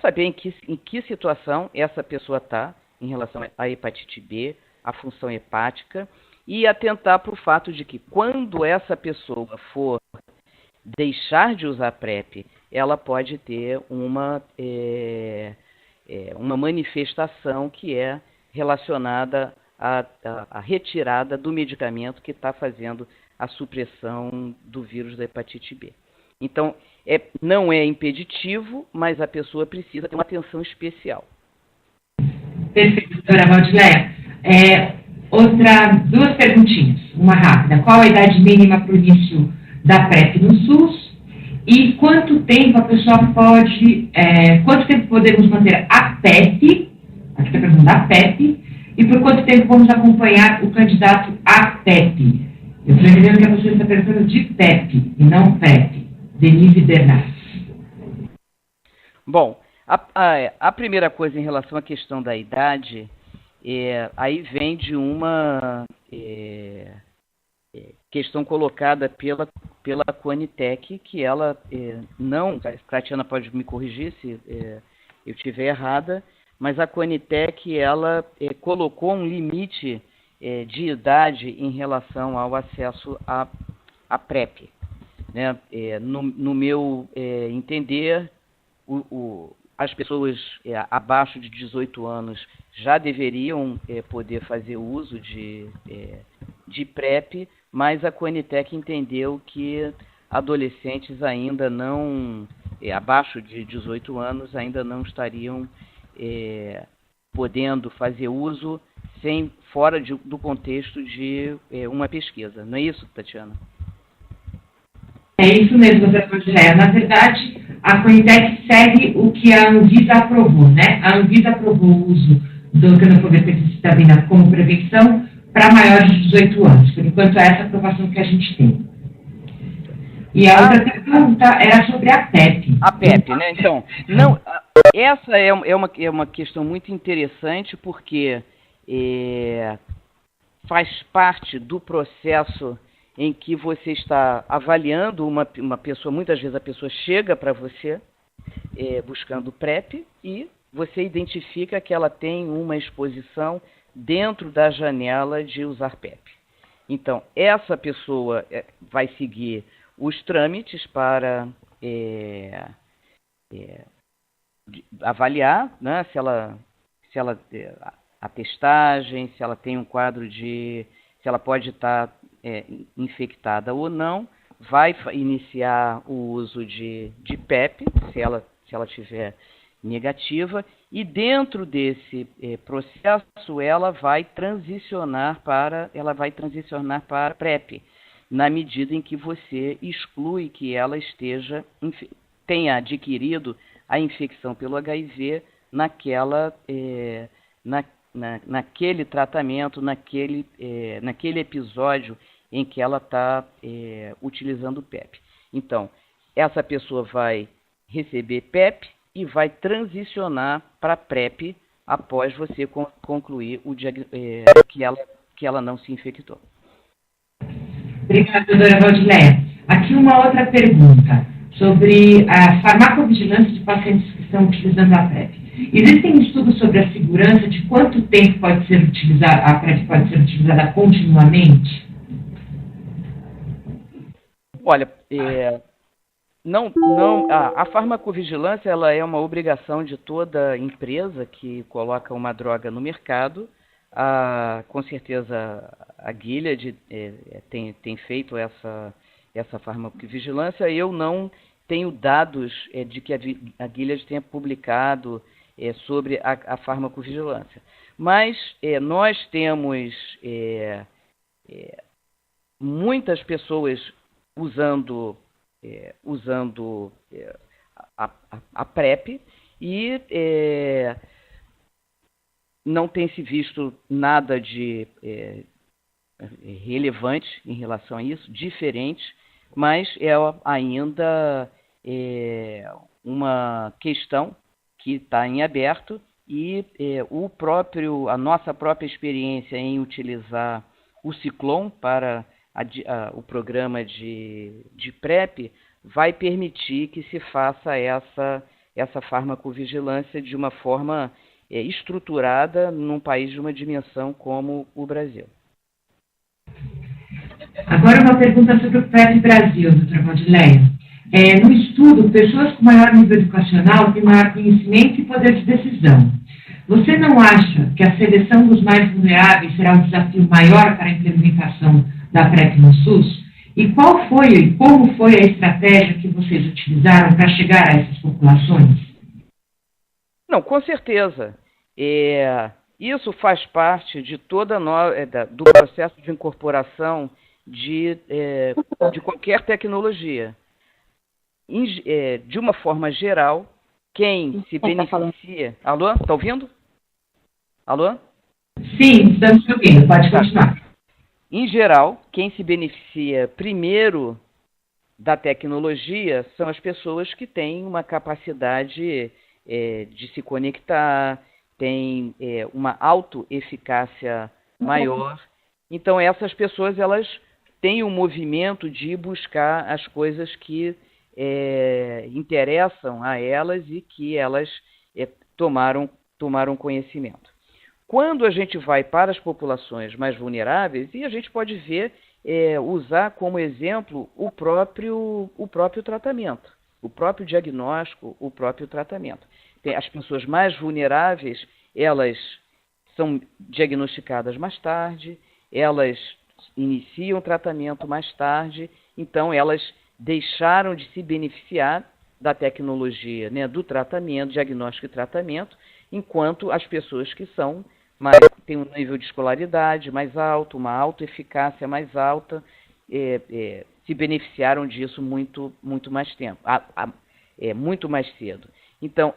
saber em que situação essa pessoa está em relação à hepatite B, à função hepática, e atentar para o fato de que quando essa pessoa for deixar de usar PrEP, ela pode ter uma manifestação que é relacionada à retirada do medicamento que está fazendo a supressão do vírus da hepatite B. Então, não é impeditivo, mas a pessoa precisa ter uma atenção especial. Perfeito, doutora Valdilé. Duas perguntinhas, uma rápida. Qual a idade mínima para o início da PrEP no SUS? E quanto tempo a pessoa quanto tempo podemos manter a PEP, aqui está perguntando a PEP, e por quanto tempo vamos acompanhar o candidato a PEP? Eu estou entendendo que a pessoa está perguntando de PEP e não PrEP. Denise Bernard. Bom, a primeira coisa em relação à questão da idade, aí vem de uma questão colocada pela Conitec, que ela não, a Tatiana pode me corrigir se eu estiver errada, mas a Conitec ela colocou um limite de idade em relação ao acesso à PrEP. Né? No meu entender, as pessoas abaixo de 18 anos já deveriam poder fazer uso de PrEP, mas a Conitec entendeu que adolescentes ainda não, abaixo de 18 anos, ainda não estariam podendo fazer uso fora do contexto de uma pesquisa. Não é isso, Tatiana? É isso mesmo, doutora Valdilé. Na verdade, a Conitec segue o que a Anvisa aprovou, né? A Anvisa aprovou o uso do tenofovir pegcetacina como prevenção para maiores de 18 anos. Por enquanto, é essa aprovação que a gente tem. E a outra pergunta era sobre a PEP. A PEP, né? Então, não, essa é uma questão muito interessante, porque faz parte do processo em que você está avaliando uma pessoa. Muitas vezes a pessoa chega para você buscando PrEP e você identifica que ela tem uma exposição dentro da janela de usar PrEP. Então, essa pessoa vai seguir os trâmites para avaliar, né, se ela a testagem, se ela tem um quadro se ela pode estar infectada ou não, vai iniciar o uso de PEP, se ela tiver negativa, e dentro desse processo ela vai transicionar para PrEP, na medida em que você exclui que ela tenha adquirido a infecção pelo HIV naquele tratamento, naquele episódio em que ela está utilizando o PEP. Então, essa pessoa vai receber PEP e vai transicionar para PrEP após você concluir que ela não se infectou. Obrigada, doutora Valdileia. Aqui uma outra pergunta sobre a farmacovigilância de pacientes que estão utilizando a PrEP. Existem estudos sobre a segurança de quanto tempo pode ser utilizada, a PrEP pode ser utilizada continuamente? Olha, a farmacovigilância ela é uma obrigação de toda empresa que coloca uma droga no mercado. Com certeza a Gilead tem feito essa farmacovigilância. Eu não tenho dados de que a Gilead tenha publicado sobre a farmacovigilância. Mas nós temos muitas pessoas usando a PrEP e não tem se visto nada de relevante em relação a isso, diferente, mas é ainda uma questão que está em aberto e a nossa própria experiência em utilizar o Ciclone para o programa de PrEP vai permitir que se faça essa farmacovigilância de uma forma estruturada num país de uma dimensão como o Brasil. Agora uma pergunta sobre o PrEP Brasil, doutora Valdileia. No estudo, pessoas com maior nível educacional têm maior conhecimento e poder de decisão. Você não acha que a seleção dos mais vulneráveis será um desafio maior para a implementação da PrEP no SUS? E qual foi e como foi a estratégia que vocês utilizaram para chegar a essas populações? Não, com certeza. Isso faz parte de do processo de incorporação de qualquer tecnologia. De uma forma geral, quem se beneficia... Alô? Está ouvindo? Alô? Sim, estamos ouvindo. Pode continuar. Em geral, quem se beneficia primeiro da tecnologia são as pessoas que têm uma capacidade de se conectar, têm uma autoeficácia maior. Então, essas pessoas elas têm um movimento de buscar as coisas que interessam a elas e que elas tomaram conhecimento. Quando a gente vai para as populações mais vulneráveis, e a gente pode ver, usar como exemplo o próprio tratamento, o próprio diagnóstico, o próprio tratamento. As pessoas mais vulneráveis, elas são diagnosticadas mais tarde, elas iniciam o tratamento mais tarde, então elas deixaram de se beneficiar da tecnologia, né, do tratamento, diagnóstico e tratamento, enquanto as pessoas que têm um nível de escolaridade mais alto, uma autoeficácia mais alta, se beneficiaram disso muito mais tempo, muito mais cedo. Então,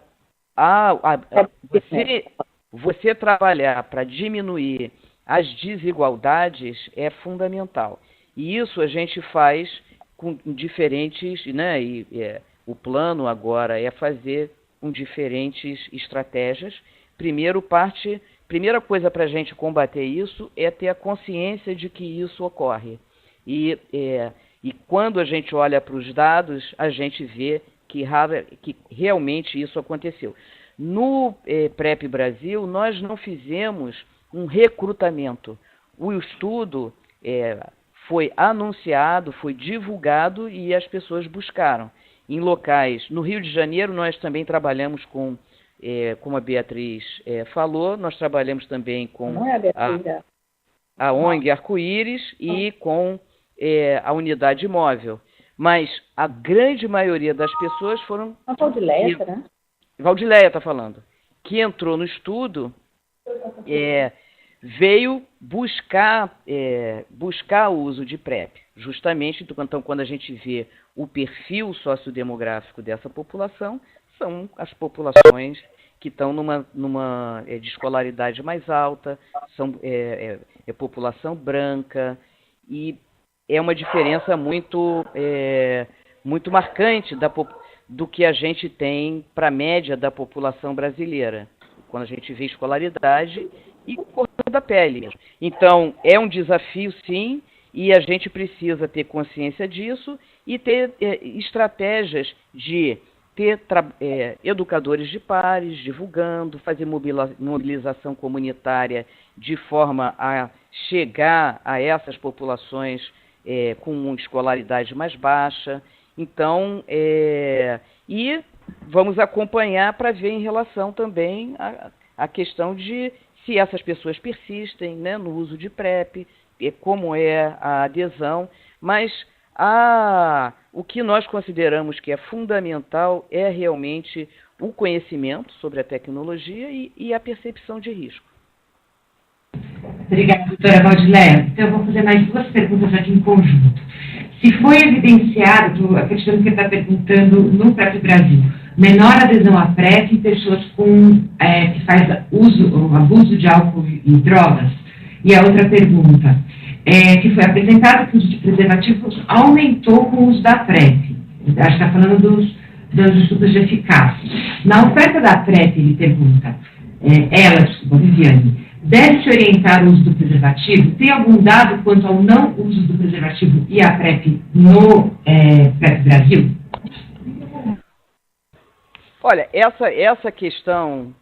você trabalhar para diminuir as desigualdades é fundamental. E isso a gente faz com diferentes, né, o plano agora é fazer com diferentes estratégias. Primeira coisa para a gente combater isso é ter a consciência de que isso ocorre. E quando a gente olha para os dados, a gente vê que realmente isso aconteceu. No PrEP Brasil, nós não fizemos um recrutamento. O estudo foi anunciado, foi divulgado e as pessoas buscaram. em locais. No Rio de Janeiro, nós também trabalhamos com, como a Beatriz falou, nós trabalhamos também com a ONG Arco-Íris e com a unidade móvel. Mas a grande maioria das pessoas foram... A Valdileia, né? Valdileia está falando. Que entrou no estudo, veio buscar o uso de PrEP. Justamente, então, quando a gente vê o perfil sociodemográfico dessa população, são as populações que estão numa de escolaridade mais alta, são população branca, e é uma diferença muito marcante do que a gente tem para a média da população brasileira, quando a gente vê escolaridade e cor da pele. Então, é um desafio, sim, e a gente precisa ter consciência disso e ter estratégias de ter educadores de pares, divulgando, fazer mobilização comunitária de forma a chegar a essas populações com escolaridade mais baixa. Então, e vamos acompanhar para ver em relação também a questão de se essas pessoas persistem, né, no uso de PrEP, como é a adesão, mas o que nós consideramos que é fundamental é realmente o conhecimento sobre a tecnologia e a percepção de risco. Obrigada, doutora Valdileia. Então, eu vou fazer mais duas perguntas aqui em conjunto. Se foi evidenciado, acreditando que ele está perguntando no PrEP Brasil, menor adesão à PrEP em pessoas que faz abuso de álcool e drogas? E a outra pergunta, que foi apresentado que o uso de preservativos aumentou com o uso da PrEP. Acho que está falando dos estudos de eficácia. Na oferta da PrEP, ele pergunta, Viviane, deve-se orientar o uso do preservativo? Tem algum dado quanto ao não uso do preservativo e a PrEP no PrEP Brasil? Olha, essa questão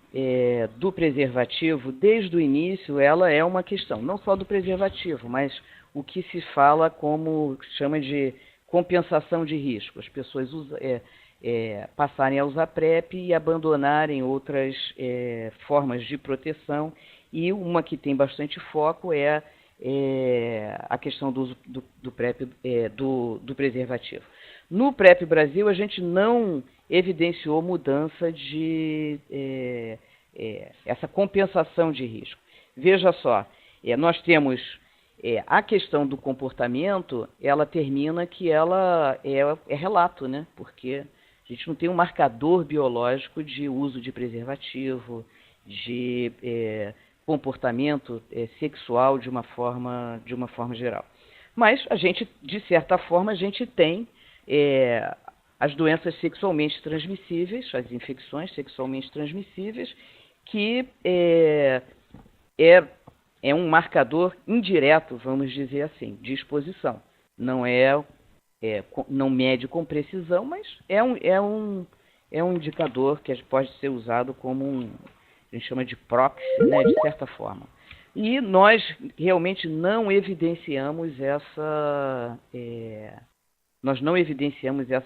do preservativo, desde o início, ela é uma questão, não só do preservativo, mas o que se fala como chama de compensação de risco. As pessoas passarem a usar PrEP e abandonarem outras formas de proteção. E uma que tem bastante foco é a questão do uso do PrEP, do preservativo. No PrEP Brasil, a gente não evidenciou mudança de essa compensação de risco. Veja só, nós temos a questão do comportamento, ela termina que ela é relato, né? Porque a gente não tem um marcador biológico de uso de preservativo, de comportamento sexual de uma forma geral. Mas a gente, de certa forma, a gente tem as doenças sexualmente transmissíveis, as infecções sexualmente transmissíveis, que é um marcador indireto, vamos dizer assim, de exposição. Não não mede com precisão, mas é um indicador que pode ser usado como a gente chama de proxy, né, de certa forma. E nós realmente não evidenciamos essa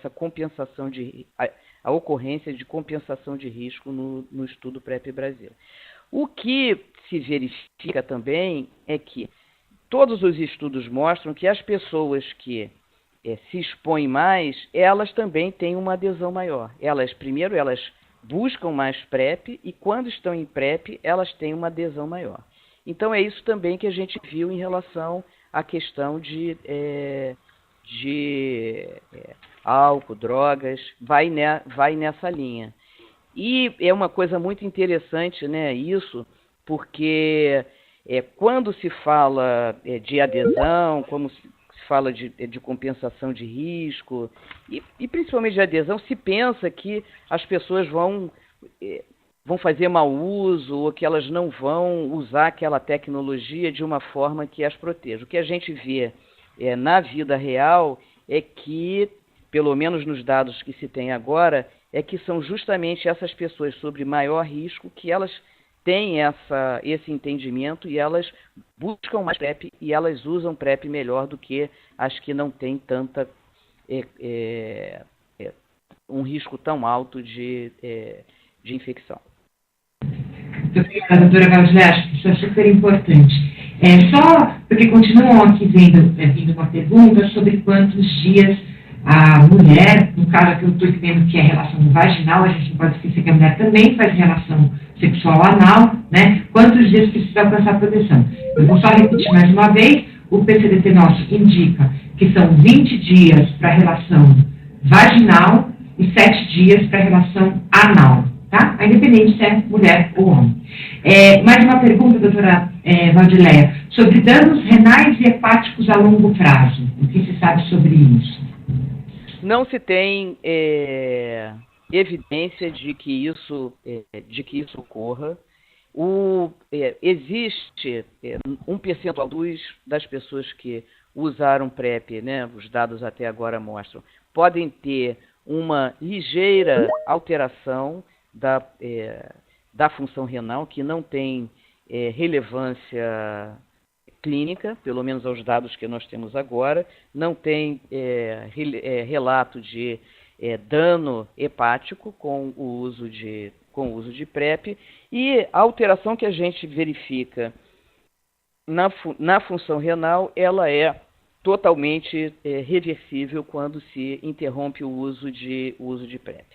compensação a ocorrência de compensação de risco no estudo PrEP Brasil. O que se verifica também é que todos os estudos mostram que as pessoas que se expõem mais, elas também têm uma adesão maior. Primeiro, elas buscam mais PrEP e quando estão em PrEP, elas têm uma adesão maior. Então, é isso também que a gente viu em relação à questão de álcool, drogas, vai nessa linha. E é uma coisa muito interessante, né, isso, porque quando se fala de adesão, como se fala de compensação de risco, e principalmente de adesão, se pensa que as pessoas vão fazer mau uso ou que elas não vão usar aquela tecnologia de uma forma que as proteja. O que a gente vê na vida real é que, pelo menos nos dados que se tem agora, é que são justamente essas pessoas sobre maior risco que elas têm esse entendimento e elas buscam mais PrEP e elas usam PrEP melhor do que as que não têm um risco tão alto de infecção. Muito obrigada, doutora Valdilé, acho que isso é super importante. Só porque continuam aqui vindo uma pergunta sobre quantos dias a mulher, no caso que eu estou entendendo que é relação vaginal, a gente não pode esquecer que a mulher também faz relação sexual anal, né? Quantos dias precisa alcançar proteção? Eu vou só repetir mais uma vez, o PCDT nosso indica que são 20 dias para relação vaginal e 7 dias para relação anal, tá? Independente se é mulher ou homem. Mais uma pergunta, doutora Valdileia, sobre danos renais e hepáticos a longo prazo. O que se sabe sobre isso? Não se tem evidência de que isso ocorra. Existe um percentual das pessoas que usaram PrEP, né, os dados até agora mostram, podem ter uma ligeira alteração da função renal, que não tem relevância clínica, pelo menos aos dados que nós temos agora, não tem relato de dano hepático com o uso de PrEP, e a alteração que a gente verifica na função renal, ela é totalmente reversível quando se interrompe o uso de PrEP.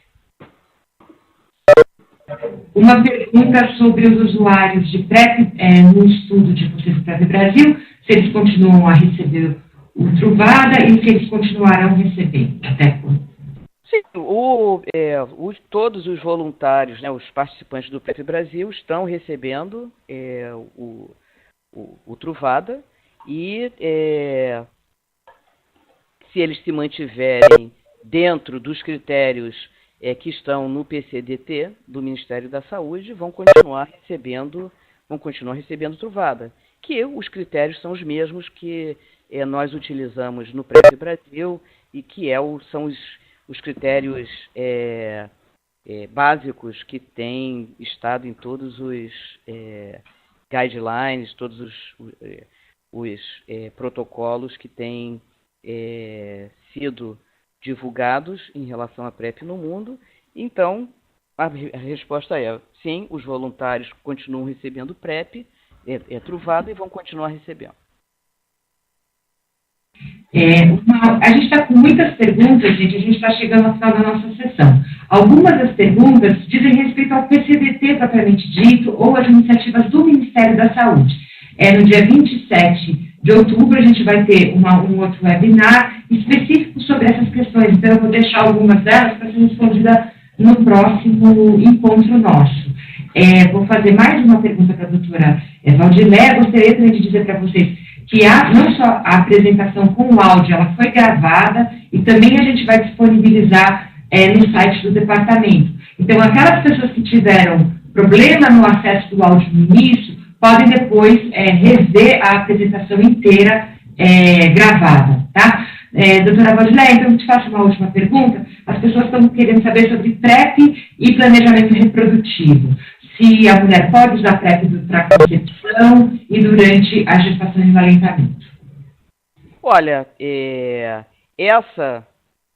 Uma pergunta sobre os usuários de PrEP no estudo de vocês do PrEP Brasil, se eles continuam a receber o Truvada e se eles continuarão recebendo até quando? Sim, todos os voluntários, né, os participantes do PrEP Brasil estão recebendo o Truvada e se eles se mantiverem dentro dos critérios que estão no PCDT do Ministério da Saúde, vão continuar recebendo Truvada, que os critérios são os mesmos que nós utilizamos no PrEP Brasil e que são os critérios básicos que têm estado em todos os guidelines, todos os protocolos que têm sido divulgados em relação à PrEP no mundo. Então, a resposta é sim, os voluntários continuam recebendo PrEP, Truvada, e vão continuar recebendo. A gente está com muitas perguntas, gente, a gente está chegando ao final da nossa sessão. Algumas das perguntas dizem respeito ao PCDT propriamente dito ou às iniciativas do Ministério da Saúde. No dia 27 de outubro, a gente vai ter um outro webinar específico sobre essas questões, então eu vou deixar algumas delas para ser respondida no próximo encontro nosso. Vou fazer mais uma pergunta para a doutora Valdilé. Gostaria também de dizer para vocês que não só a apresentação com o áudio, ela foi gravada e também a gente vai disponibilizar no site do departamento. Então, aquelas pessoas que tiveram problema no acesso do áudio no início, podem depois rever a apresentação inteira gravada, tá? Doutora Valdilé, então eu te faço uma última pergunta. As pessoas estão querendo saber sobre PrEP e planejamento reprodutivo. Se a mulher pode usar PrEP para concepção e durante a gestação e o aleitamento. Olha,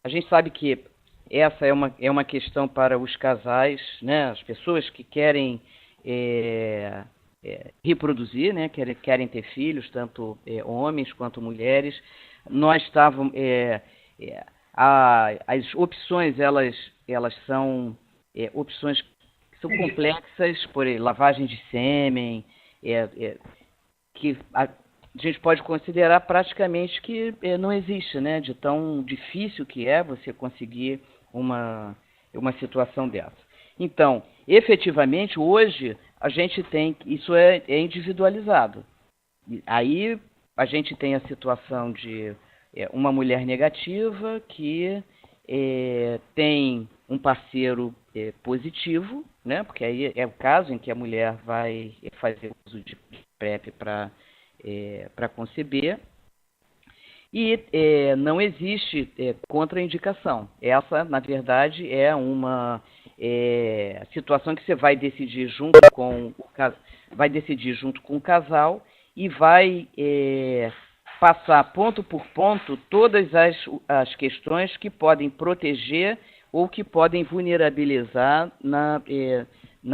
a gente sabe que essa é uma questão para os casais, né? As pessoas que querem reproduzir, né? Querem ter filhos, tanto homens quanto mulheres. Nós estávamos... as opções, elas são opções que são complexas, por lavagem de sêmen, que a gente pode considerar praticamente que não existe, né? De tão difícil que é você conseguir uma situação dessa. Então, efetivamente, hoje, a gente tem... Isso é individualizado. Aí, a gente tem a situação de uma mulher negativa que tem um parceiro positivo, né? Porque aí é o caso em que a mulher vai fazer uso de PrEP para conceber. E não existe contraindicação. Essa, na verdade, é uma situação que você vai decidir junto com o casal e vai passar ponto por ponto todas as questões que podem proteger ou que podem vulnerabilizar na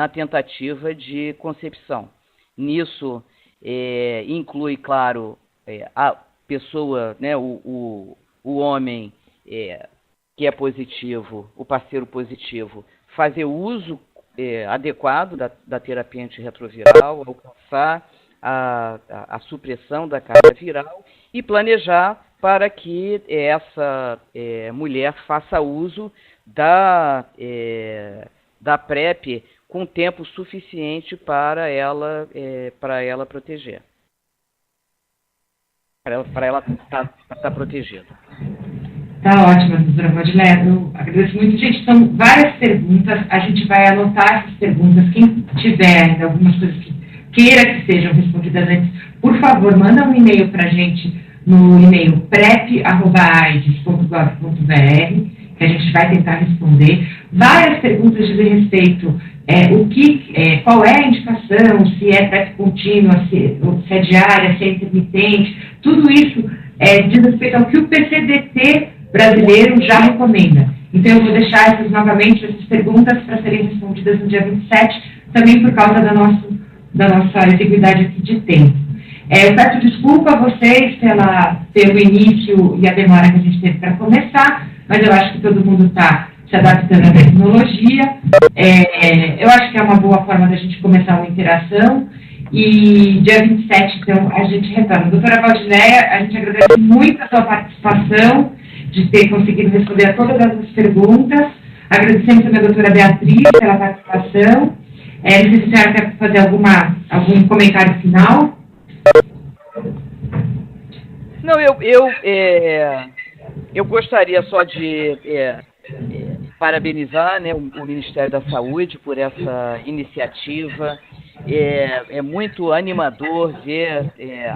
tentativa de concepção. Nisso inclui, claro, a pessoa, né, o homem que é positivo, o parceiro positivo, fazer uso adequado da terapia antirretroviral, alcançar a supressão da carga viral e planejar para que essa mulher faça uso da PrEP com tempo suficiente para ela proteger. Para ela estar protegida. Tá ótimo, doutora Valdileia. Eu agradeço muito. Gente, são várias perguntas. A gente vai anotar essas perguntas. Quem tiver ainda algumas coisas que queira que sejam respondidas antes, por favor, manda um e-mail para a gente no e-mail prep@aids.gov.br, que a gente vai tentar responder. Várias perguntas dizem respeito qual é a indicação, se é PrEP contínua, se é diária, se é intermitente. Tudo isso diz respeito ao que o PCDT brasileiro já recomenda. Então, eu vou deixar essas perguntas para serem respondidas no dia 27, também por causa da nossa exiguidade aqui de tempo. Eu peço desculpa a vocês pelo início e a demora que a gente teve para começar, mas eu acho que todo mundo está se adaptando à tecnologia. Eu acho que é uma boa forma da gente começar uma interação. E dia 27, então, a gente retorna. Doutora Valdileia, a gente agradece muito a sua participação, de ter conseguido responder a todas as perguntas. Agradecemos também a doutora Beatriz pela participação. Não sei se a senhora quer fazer algum comentário final. Não, eu gostaria só de parabenizar, né, o Ministério da Saúde por essa iniciativa. É muito animador ver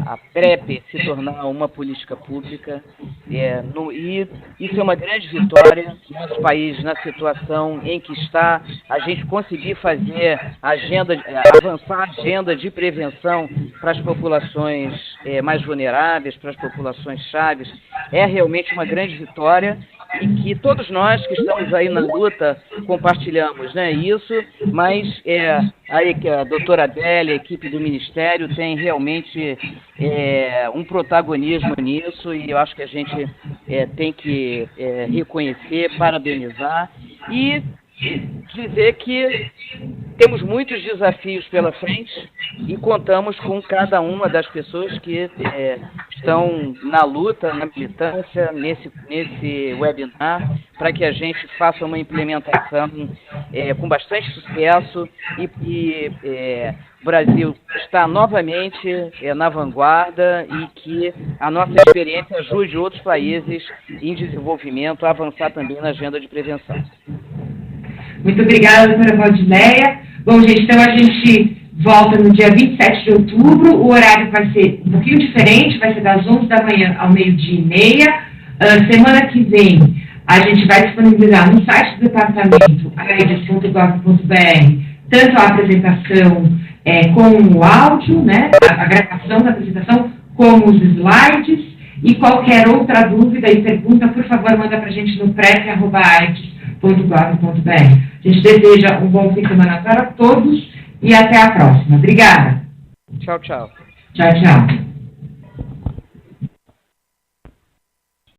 a PrEP se tornar uma política pública, e isso é uma grande vitória. Nosso país, na situação em que está, a gente conseguir fazer avançar a agenda de prevenção para as populações mais vulneráveis, para as populações chaves, é realmente uma grande vitória. E que todos nós que estamos aí na luta compartilhamos, né, isso, mas aí que a doutora Adélia, a equipe do Ministério, tem realmente um protagonismo nisso, e eu acho que a gente tem que reconhecer, parabenizar e dizer que temos muitos desafios pela frente e contamos com cada uma das pessoas que estão na luta, na militância, nesse webinar, para que a gente faça uma implementação com bastante sucesso e o Brasil está novamente na vanguarda e que a nossa experiência ajude outros países em desenvolvimento a avançar também na agenda de prevenção. Muito obrigada, doutora Valdileia. Bom, gente, então a gente volta no dia 27 de outubro. O horário vai ser um pouquinho diferente, vai ser das 11 da manhã ao 12h30. Semana que vem, a gente vai disponibilizar no site do departamento, aids.gov.br, tanto a apresentação com o áudio, né, a gravação da apresentação, como os slides, e qualquer outra dúvida e pergunta, por favor, manda para a gente no prep@aids.gov.br. A gente deseja um bom fim de semana para todos e até a próxima. Obrigada. Tchau, tchau. Tchau, tchau.